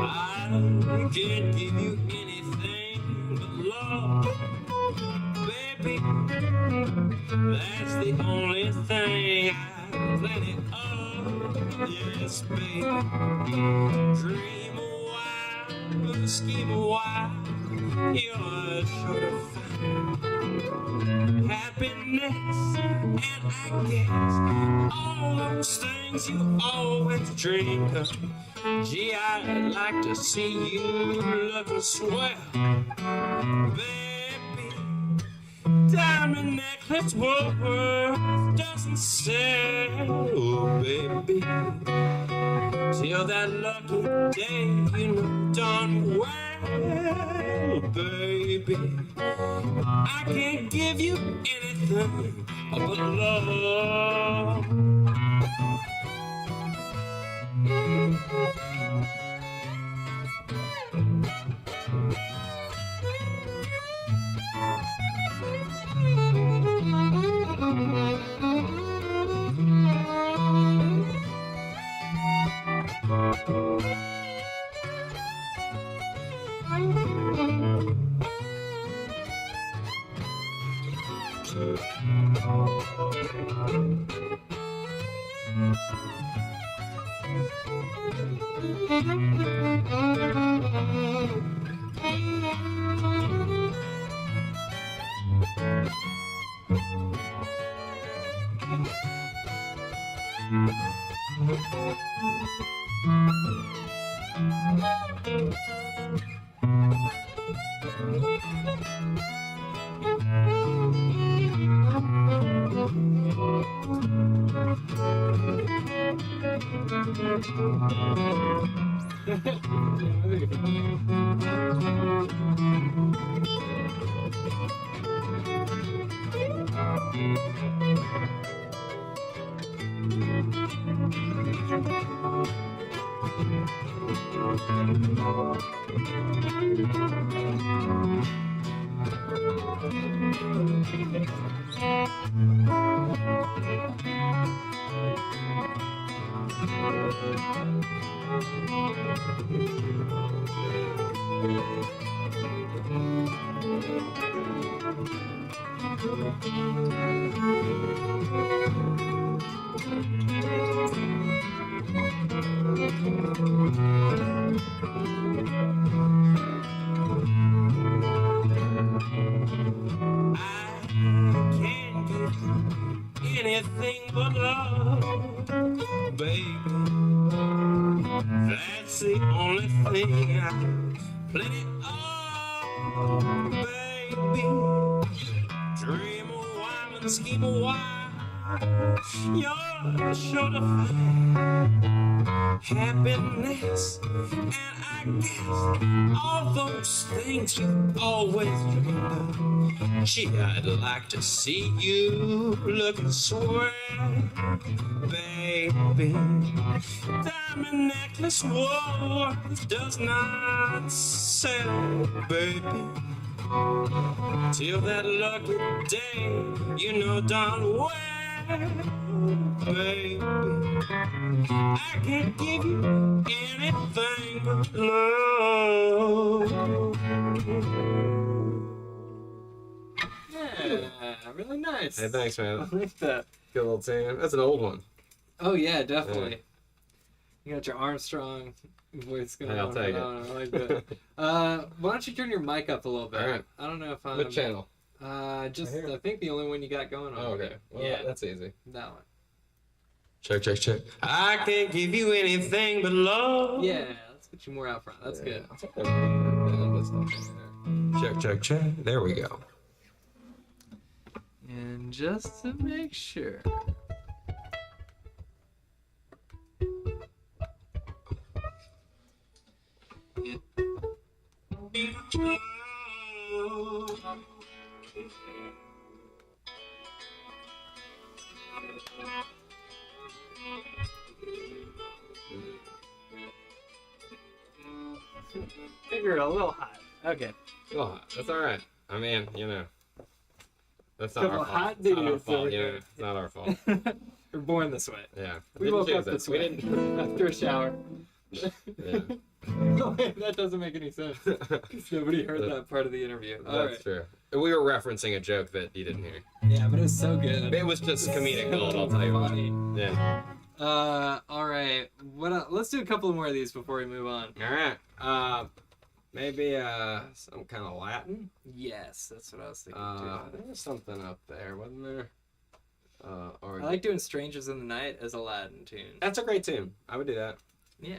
S3: I can't give you anything but love, baby. That's the only thing I've plenty of. Yes, baby. Dream a while, scheme a while, you're sure to find happiness, and I guess all those things you always dreamed of. Gee, I'd like to see you looking swell, baby. Diamond necklace worth doesn't sell, baby. Till that lucky day, you know darn well, baby. I can't give you anything but love. I can't give anything but love, baby. That's the only thing I plenty of, baby. Dream of wine and scheme of wine. You're sure to find happiness, and I guess all those things you always dreamed of. Gee, I'd like to see you looking swell, baby. Diamond necklace worth does not sell, baby. Till that lucky day, you know darn well, baby, I can't give you anything but love.
S1: Yeah, really nice.
S2: Hey, thanks,
S1: I
S2: man.
S1: like that.
S2: Good little tune. That's an old one.
S1: Oh yeah, definitely. You got your Armstrong voice going
S2: Hey, I'll
S1: on.
S2: take it.
S1: I like that. Why don't you turn your mic up a little bit?
S2: All right.
S1: I don't know if I'm.
S2: What channel?
S1: Just
S2: Right here?
S1: I think the only one you got going on.
S2: Oh, okay. Well,
S1: yeah,
S2: that's easy.
S1: that one.
S2: Check, check, check.
S3: I can't give you anything but love.
S1: Yeah, let's get you more out front. That's good.
S2: I'll take that reverb and stuff in there. Check, check, check. There we go.
S1: And just to make sure. Figure a little hot. Okay.
S2: Well, that's all right. I mean, you know, that's not
S1: Couple
S2: our fault.
S1: hot
S2: It's not our
S1: dudes
S2: fault.
S1: over
S2: You know,
S1: here.
S2: it's not our fault.
S1: We're born this way.
S2: Yeah.
S1: We
S2: Didn't
S1: woke
S2: choose
S1: up
S2: it.
S1: this
S2: We
S1: way
S2: didn't.
S1: after a shower.
S2: Yeah.
S1: That doesn't make any sense. 'Cause nobody heard that part of the interview. All
S2: That's
S1: right.
S2: true. We were referencing a joke that you didn't hear.
S1: Yeah, but it was so good.
S2: It was just comedic gold, I'll tell you what.
S1: Funny.
S2: Yeah.
S1: All right. What else? Let's do a couple more of these before we move on.
S2: All right. Maybe some kind of Latin.
S1: Yes, that's what I was thinking
S2: There was something up there, wasn't there? Or
S1: too. I like doing "Strangers in the Night" as a Aladdin tune.
S2: that's a great tune. I would do that.
S1: Yeah.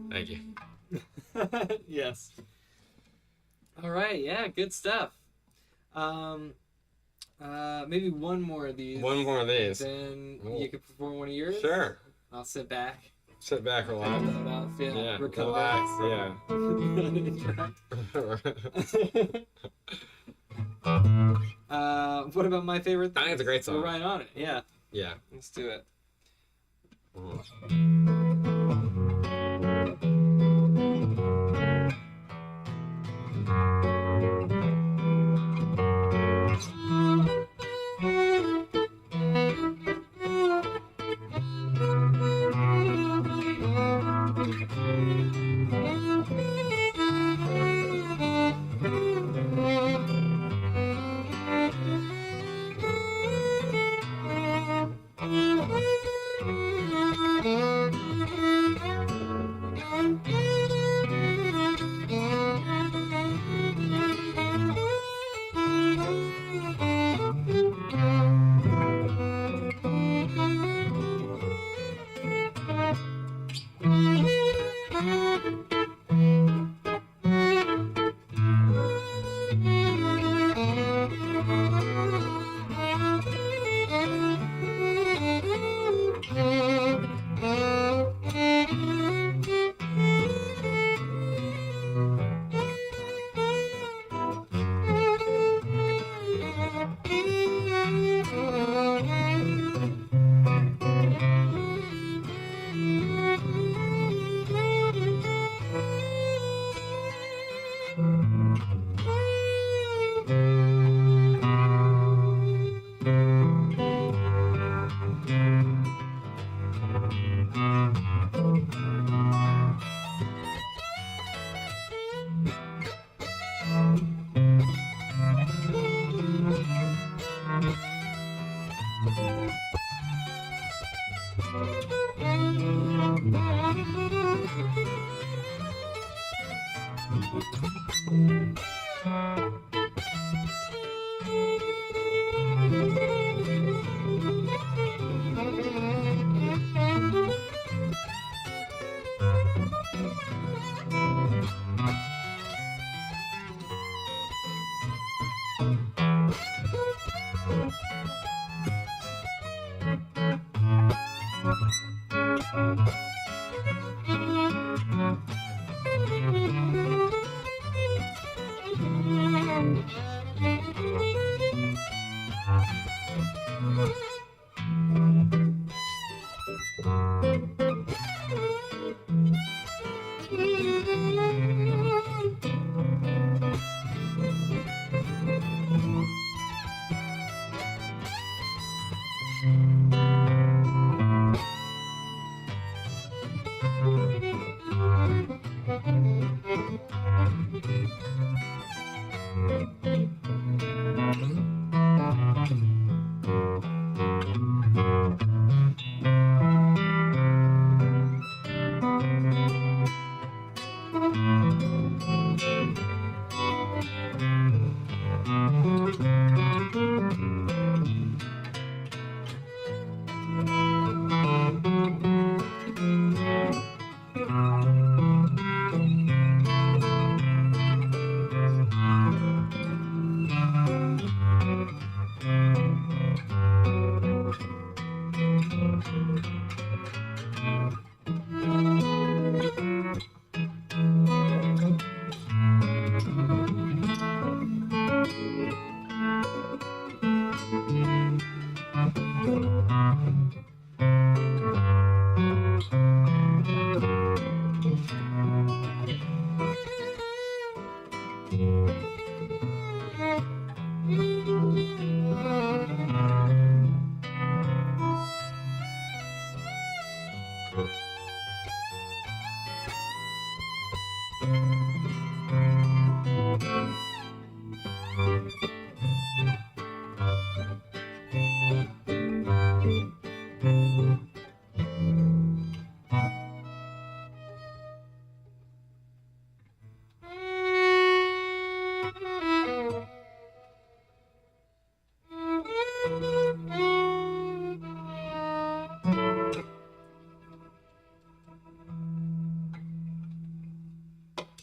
S2: Thank you.
S1: Yes. All right. Yeah. Good stuff. Maybe one more of these.
S2: One more of these.
S1: Then
S2: Cool.
S1: you can perform one of yours.
S2: Sure.
S1: I'll sit back.
S2: Sit back, relax.
S1: Yeah. Recover.
S2: Relax. Yeah.
S1: What about my favorite thing?
S2: I think it's a great song.
S1: We're right on it. Yeah.
S2: Yeah.
S1: Let's do it.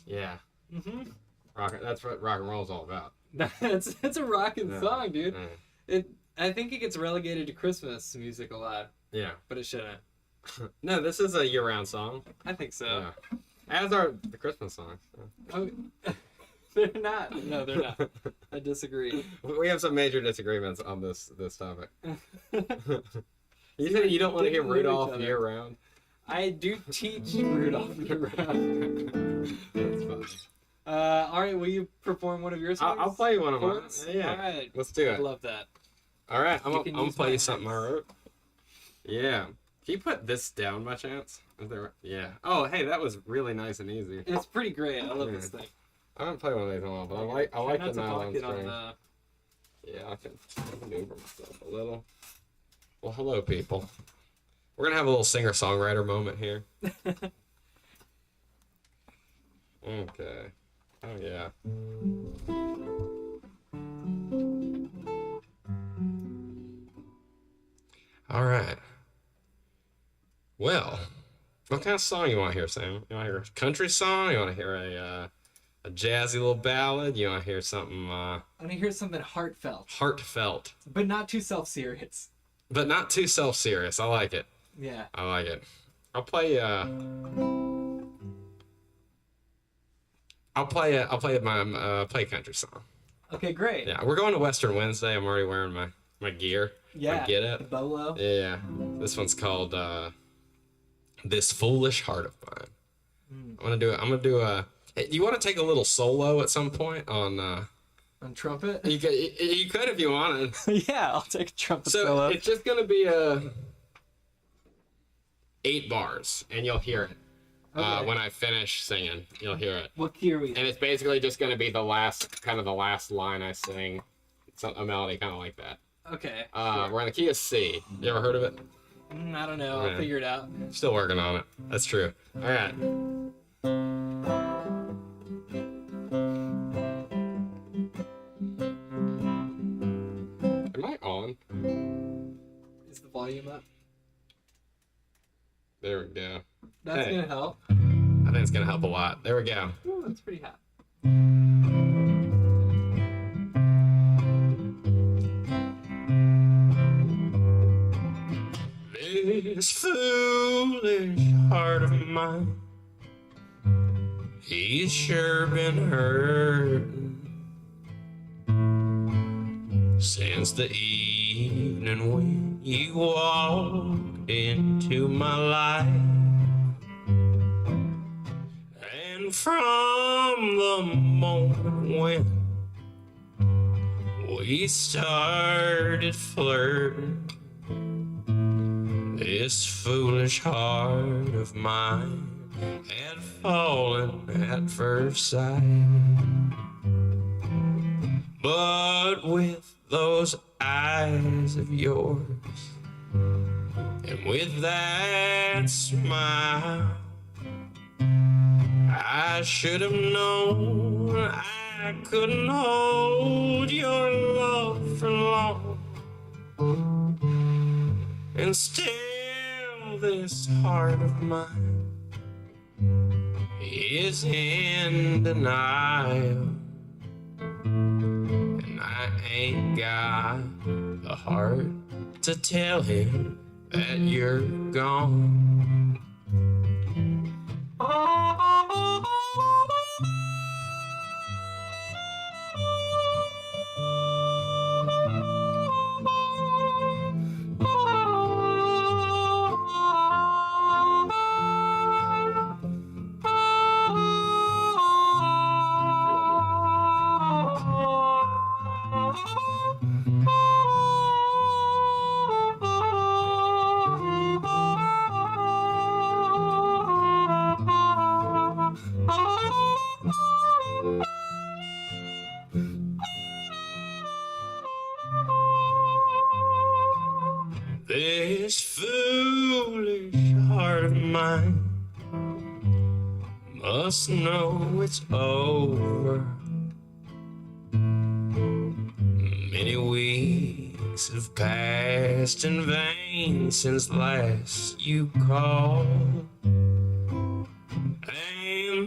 S2: Yeah.
S1: Mm-hmm.
S2: That's what rock and roll is all about.
S1: It's a rocking
S2: Yeah.
S1: song, dude.
S2: Yeah.
S1: I think it gets relegated to Christmas music a lot,
S2: Yeah.
S1: but it shouldn't.
S2: No, this is a year-round song.
S1: I think so.
S2: Yeah. As are the Christmas songs.
S1: Oh, they're not. No, they're not. I disagree.
S2: We have some major disagreements on this topic. You said you don't want to hear
S1: Didn't hit each
S2: Rudolph
S1: other.
S2: year-round?
S1: I do teach Rudolph year-round.
S2: That's fine.
S1: All right, will you perform one of your songs?
S2: I'll play one of
S1: for
S2: mine.
S1: us?
S2: Yeah.
S1: All right.
S2: Let's do
S1: I
S2: it.
S1: love that.
S2: All right, I'm
S1: You can
S2: gonna
S1: use
S2: play
S1: my
S2: you something I
S1: hands.
S2: wrote. Yeah. Can you put this down by chance? Yeah. Oh, hey, that was really nice and easy.
S1: It's pretty great. I love this
S2: Yeah.
S1: thing.
S2: I haven't played one of these in a while, but I like
S1: Try
S2: the
S1: not to
S2: nylon
S1: block it on
S2: string.
S1: the...
S2: Yeah, I can maneuver myself a little. Well, hello, people. We're gonna have a little singer-songwriter moment here. Okay. Oh yeah. All right. Well, what kind of song you want to hear, Sam? You want to hear a country song? You want to hear a jazzy little ballad? You want to hear something
S1: I want to hear something heartfelt,
S2: heartfelt,
S1: but not too self-serious.
S2: but not too self-serious? I like it.
S1: Yeah.
S2: I like it. I'll play a country song.
S1: Okay, great.
S2: Yeah, we're going to Western Wednesday. I'm already wearing my gear.
S1: Yeah.
S2: My get it.
S1: Bolo.
S2: Yeah. This one's called This Foolish Heart of Mine. I'm gonna do Hey, do you want to take a little solo at some point on?
S1: On trumpet?
S2: You could if you wanted.
S1: Yeah, I'll take a trumpet
S2: So
S1: solo.
S2: it's just gonna be 8 bars, and you'll hear it.
S1: Okay.
S2: When I finish singing, you'll hear it.
S1: What key are we in?
S2: And it's basically just gonna be the last line I sing. It's a melody kind of like that.
S1: Okay.
S2: We're on the key of C. You ever heard of it?
S1: I don't know. I'll
S2: Yeah.
S1: figure it out.
S2: Still working on it. That's true. All right. Am I on?
S1: Is the volume up?
S2: There we go.
S1: That's
S2: Hey.
S1: gonna help.
S2: I think it's gonna help a lot. There we go.
S1: Ooh, that's pretty hot.
S3: This foolish heart of mine, he's sure been hurting since the evening when you walked into my life. And from the moment when we started flirting, this foolish heart of mine had fallen at first sight. But with those eyes of yours, and with that smile, I should have known I couldn't hold your love for long. And still this heart of mine is in denial, and I ain't got the heart to tell him that you're gone. This foolish heart of mine must know it's over. Many weeks have passed in vain since last you called. And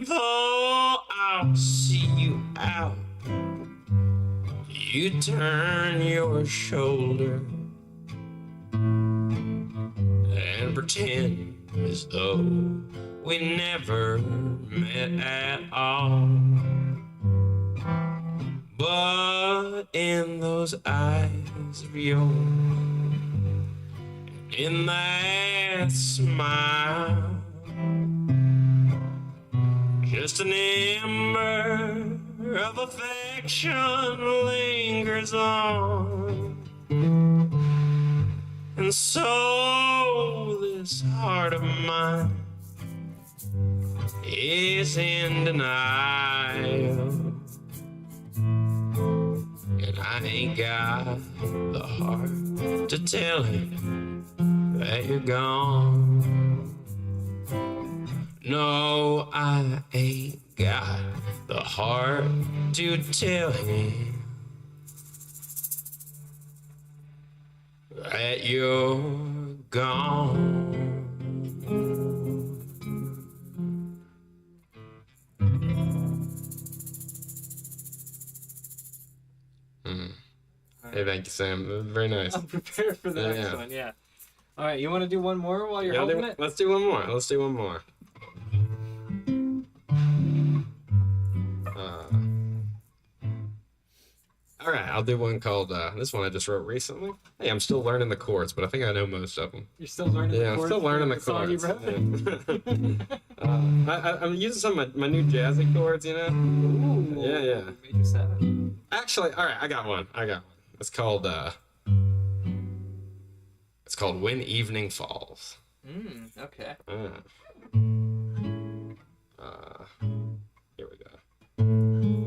S3: though I'll see you out, you turn your shoulder and pretend as though we never met at all. But in those eyes of yours, in that smile, just an ember of affection lingers on. And so this heart of mine is in denial, and I ain't got the heart to tell him that you're gone. No, I ain't got the heart to tell him that you're gone. Hey, thank you, Sam. That was very nice.
S1: I'm prepared for the next
S2: Yeah.
S1: one, yeah. All right, you want to do one more while you're holding it?
S2: Let's do one more. Let's do one more. All right, I'll do one called, this one I just wrote recently. Hey, I'm still learning the chords, but I think I know most of them.
S1: You're still learning the
S2: Yeah, I'm
S1: chords
S2: still learning
S1: for
S2: the
S1: song you
S2: chords.
S1: wrote?
S2: I'm using some of my new jazzy chords, you know?
S1: Ooh,
S2: Yeah.
S1: Major 7.
S2: Actually, all right, I got one. It's called When Evening Falls.
S1: Okay.
S2: Here we go.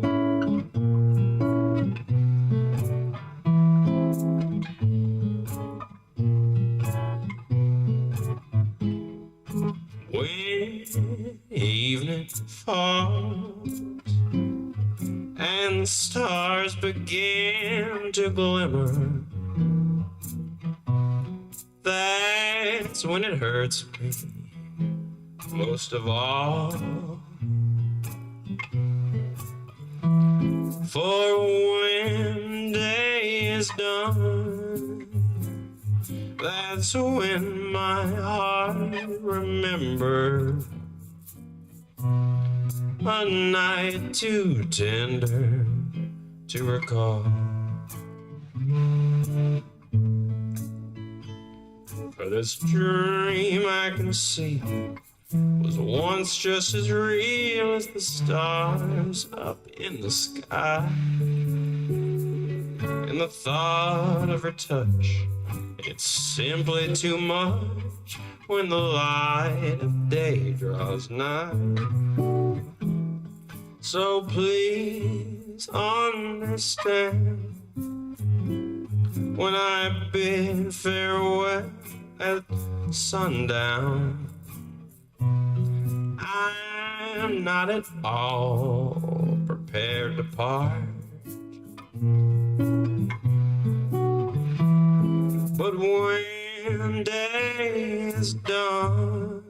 S2: When evening falls and the stars begin to glimmer, that's when it hurts me most of all. For when day is done, that's when my heart remembers a night too tender to recall. For this dream I can see was once just as real as the stars up in the sky. And the thought of her touch, it's simply too much when the light of day draws nigh. So please understand when I bid farewell at sundown, I'm not at all prepared to part. But when day is done,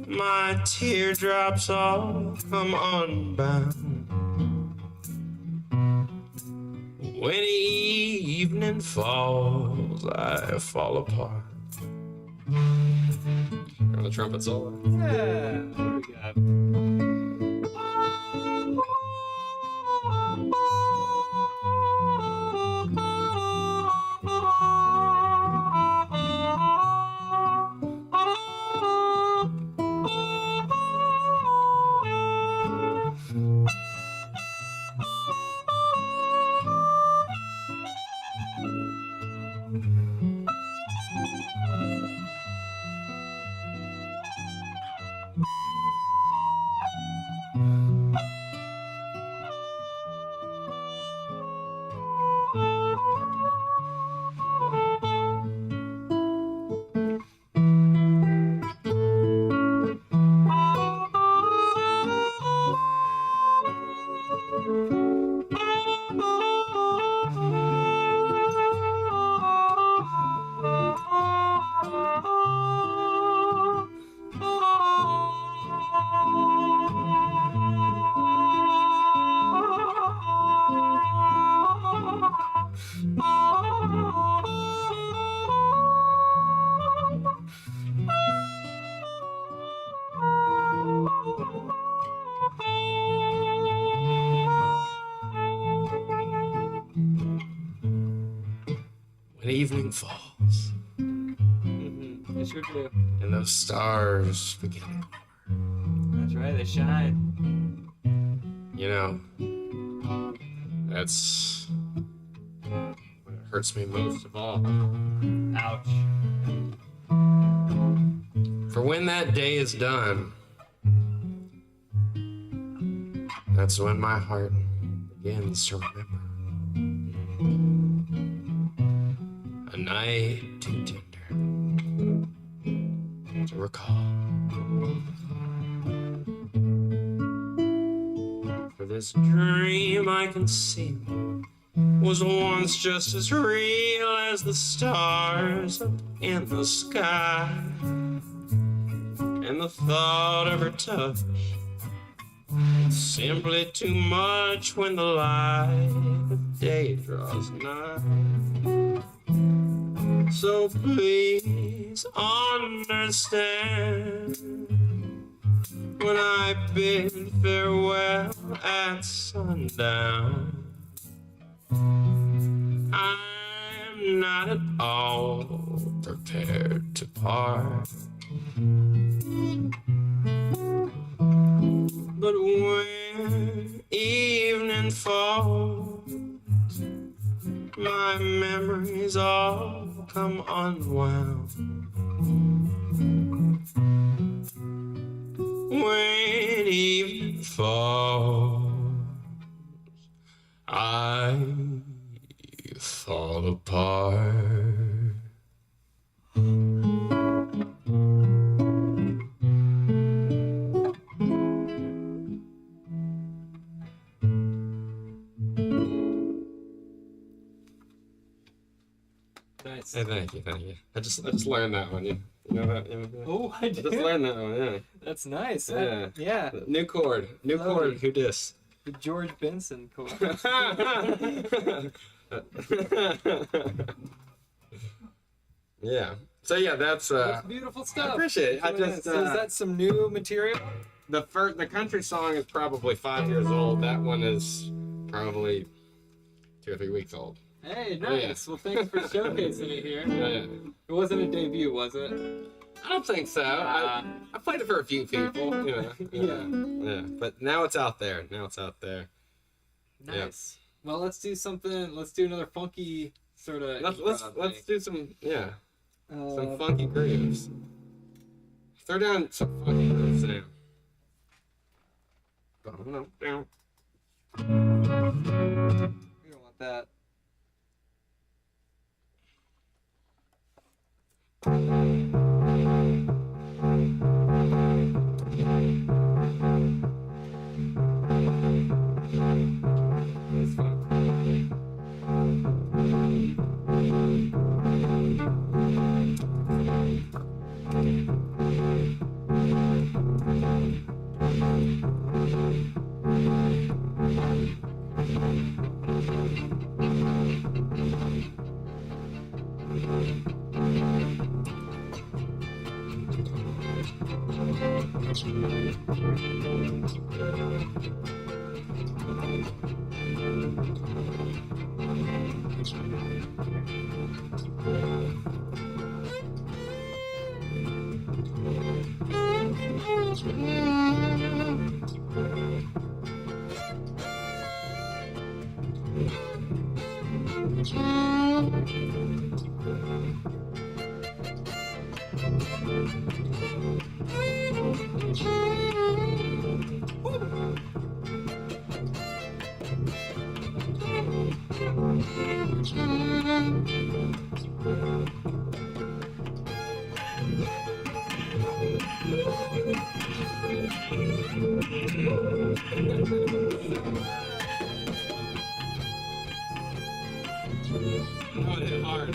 S2: my teardrops all come unbound. When evening falls, I fall apart. On the trumpet solo.
S1: Yeah. There we go.
S2: When evening falls,
S1: They sure do.
S2: and those stars begin to glimmer,
S1: That's right, they shine.
S2: you know, that's what hurts me most of all.
S1: Ouch.
S2: For when that day is done, that's when my heart begins to remember a night too tender to recall. For this dream I can see was once just as real as the stars up in the sky. And the thought of her touch, it's simply too much when the light of day draws nigh. So please understand when I bid farewell at sundown, I'm not at all prepared to part.
S3: But when evening falls, my memories all come unwound. When evening falls, I fall apart.
S1: Nice.
S3: Hey, thank you. I just learned that one. You know that?
S1: Oh, I
S3: I
S1: did.
S3: just learned that one. Yeah.
S1: That's nice.
S3: Yeah.
S1: Yeah.
S3: New chord.
S1: Lovely.
S3: Who dis?
S1: The George Benson chord.
S3: Yeah. So yeah, that's
S1: That's beautiful stuff.
S3: I appreciate it. I just
S1: So is that some new material?
S3: the country song is probably 5 years old. That one is probably 2 or 3 weeks old.
S1: Hey, nice. Well, thanks for showcasing it here.
S3: Yeah.
S1: It wasn't a debut, was it?
S3: I don't think so. I played it for a few people, you know. Yeah. But now it's out there.
S1: Nice. Well, let's do something. Let's do another funky sort of.
S3: Let's do some some
S1: Uh,
S3: funky grooves. Throw down some funky grooves now.
S1: we don't want that.
S3: It's fun. Oh, it hit hard.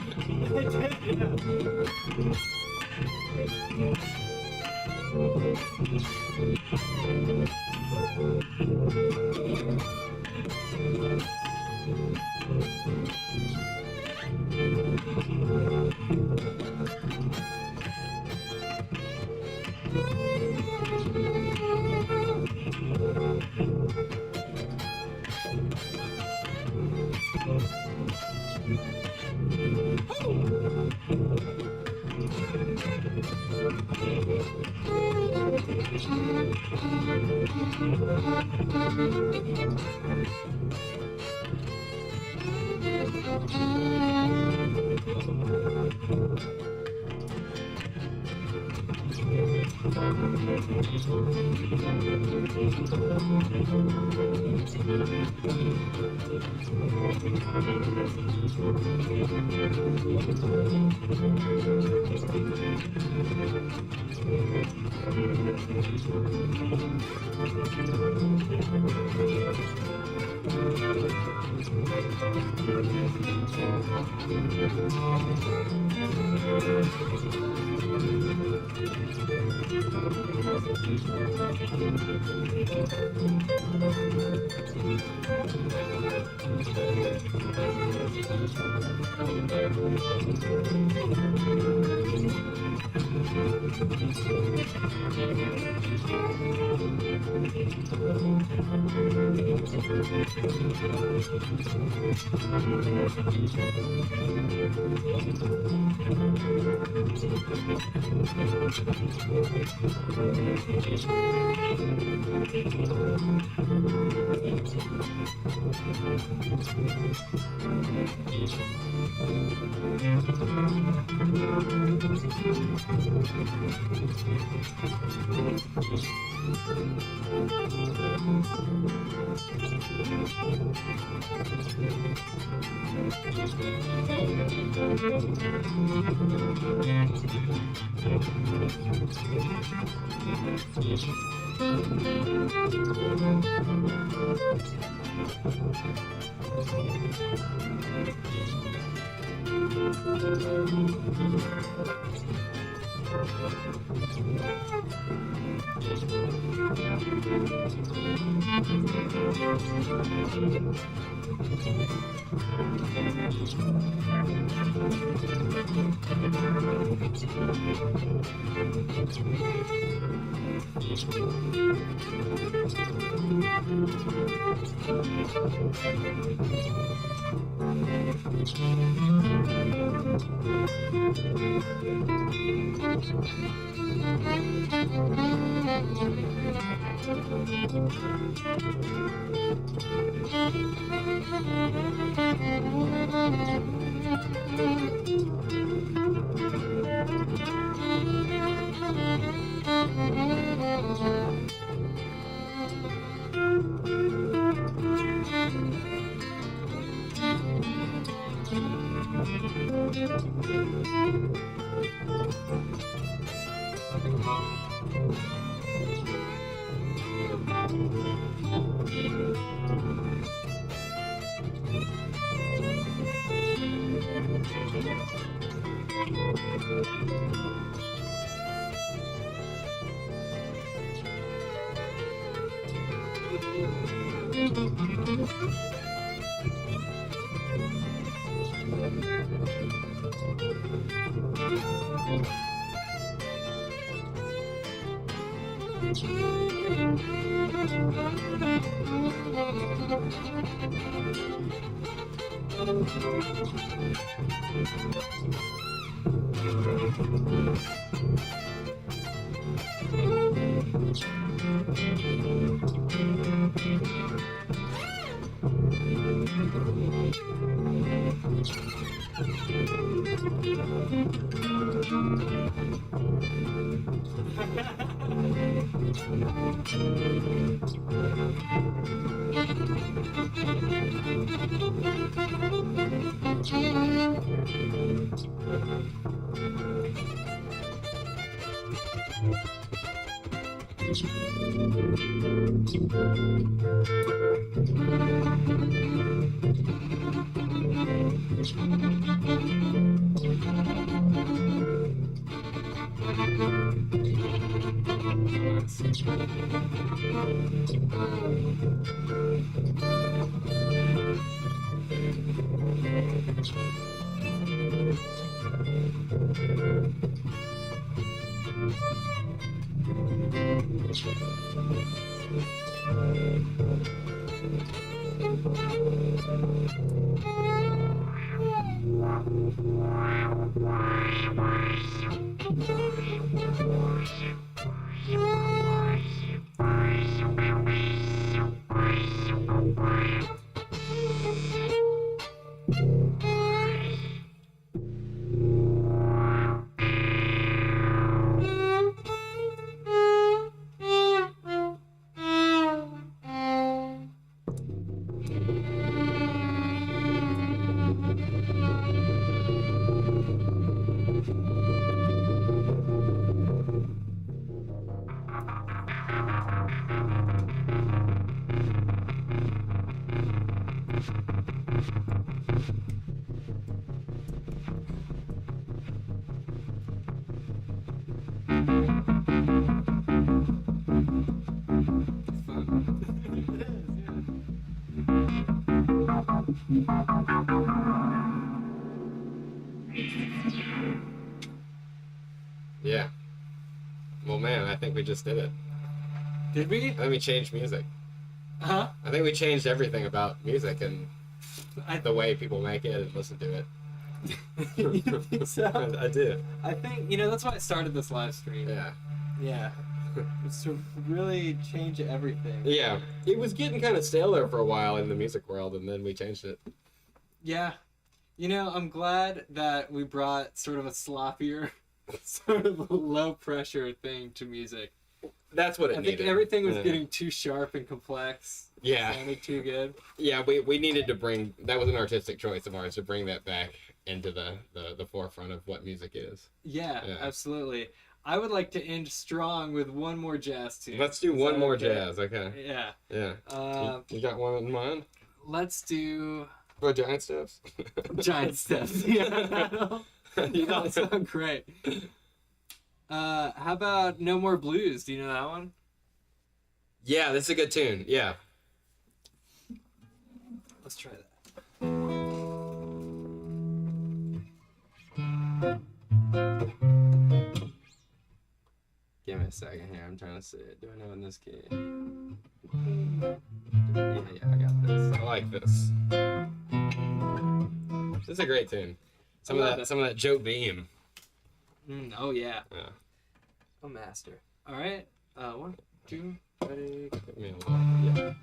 S2: Yeah. Well, man, I think we just did it.
S1: Did we?
S2: I think we changed music.
S1: Huh?
S2: I think we changed everything about music and
S1: I
S2: the way people make it and listen to it.
S1: You think so?
S2: I do.
S1: I think, you know, that's why I started this live stream.
S2: Yeah.
S1: Yeah. It's to really change everything.
S2: Yeah. It was getting kind of stale there for a while in the music world, and then we changed it.
S1: Yeah. You know, I'm glad that we brought sort of a sloppier, sort of a low pressure thing to music.
S2: That's what it
S1: I
S2: needed.
S1: think everything was
S2: Yeah.
S1: getting too sharp and complex.
S2: Yeah.
S1: Sounded too good.
S2: Yeah, we needed to bring, that was an artistic choice of ours, to bring that back into the forefront of what music is.
S1: Yeah,
S2: Yeah.
S1: absolutely. I would like to end strong with one more jazz tune.
S2: Let's do
S1: Is
S2: one
S1: that
S2: more
S1: okay?
S2: jazz, okay.
S1: Yeah.
S2: Yeah. You got one in mind?
S1: Let's do
S2: Or giant steps?
S1: Giant Steps. Yeah, that'll sound great. How about No More Blues? Do you know that one?
S2: Yeah, that's a good tune. Yeah.
S1: Let's try that.
S2: Give me a second here. I'm trying to see it. Do I know in this key? Yeah, I got this. I like this. This is a great tune. Some of that Joe Beam.
S1: Oh yeah.
S2: Yeah.
S1: A master. All right. 1, 2, ready.
S2: Give me a little, yeah.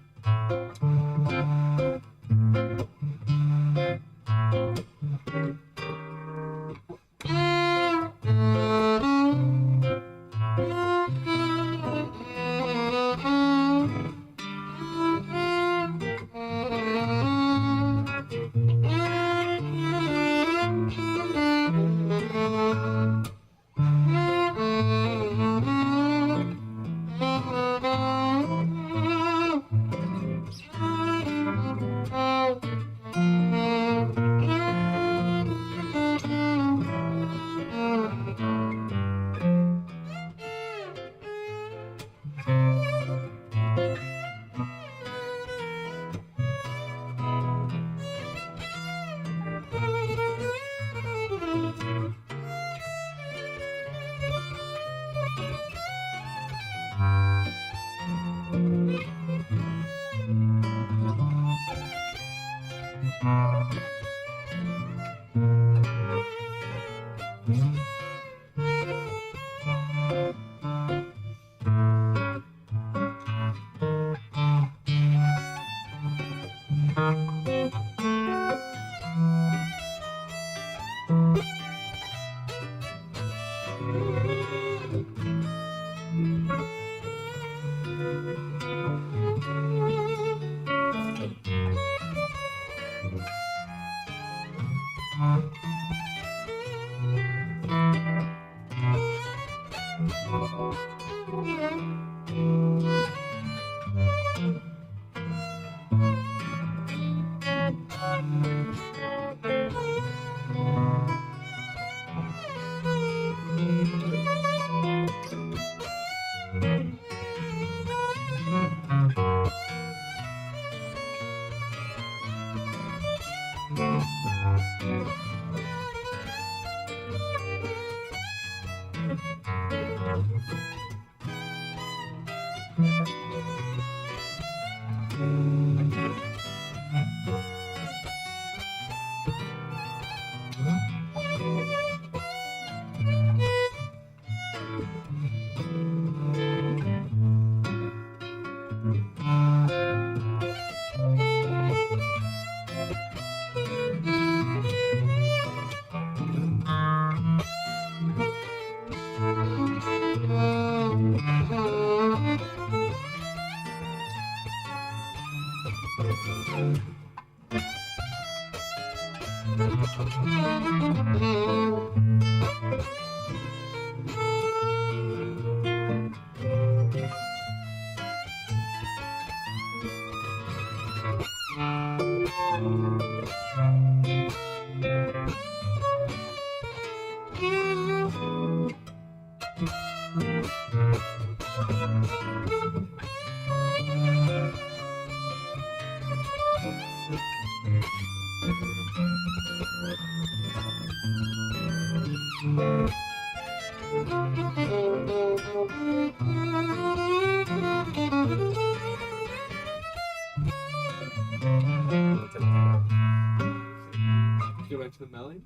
S1: Go back to the melody.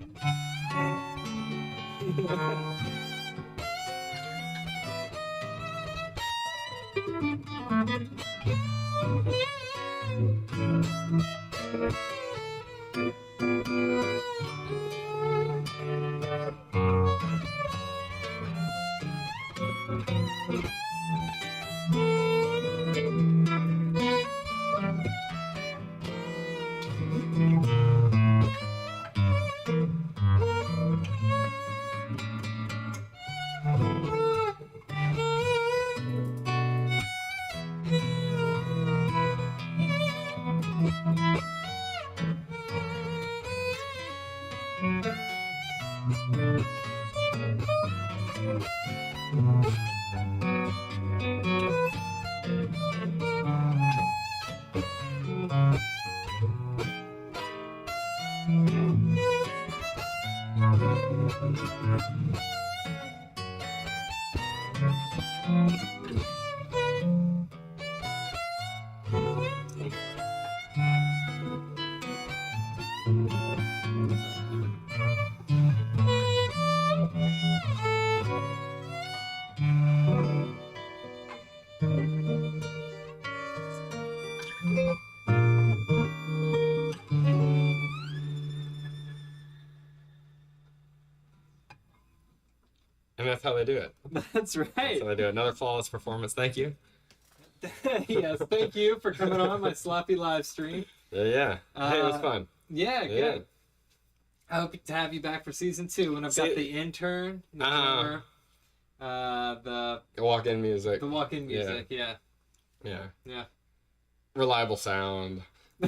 S2: And that's how they do it.
S1: That's right.
S2: That's how they do it. Another flawless performance. Thank you.
S1: Yes, thank you for coming on my sloppy live stream.
S2: Yeah. Hey, it was fun.
S1: Yeah, good. I hope to have you back for season 2 when I've got the intern, the drummer, the
S2: walk-in music.
S1: The walk-in music, yeah.
S2: Reliable sound.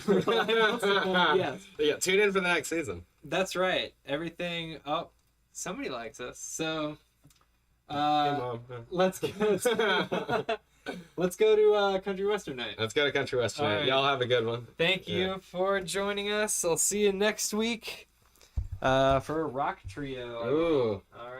S1: Reliable sound, yes.
S2: Yeah, tune in for the next season.
S1: That's right. Everything. Oh, somebody likes us. So,
S2: Hey, Mom.
S1: let's go to Country Western Night.
S2: Let's go to Country Western
S1: All
S2: Night.
S1: right.
S2: Y'all have a good one.
S1: Thank you for joining us. I'll see you next week for a rock trio.
S2: Ooh.
S1: All right.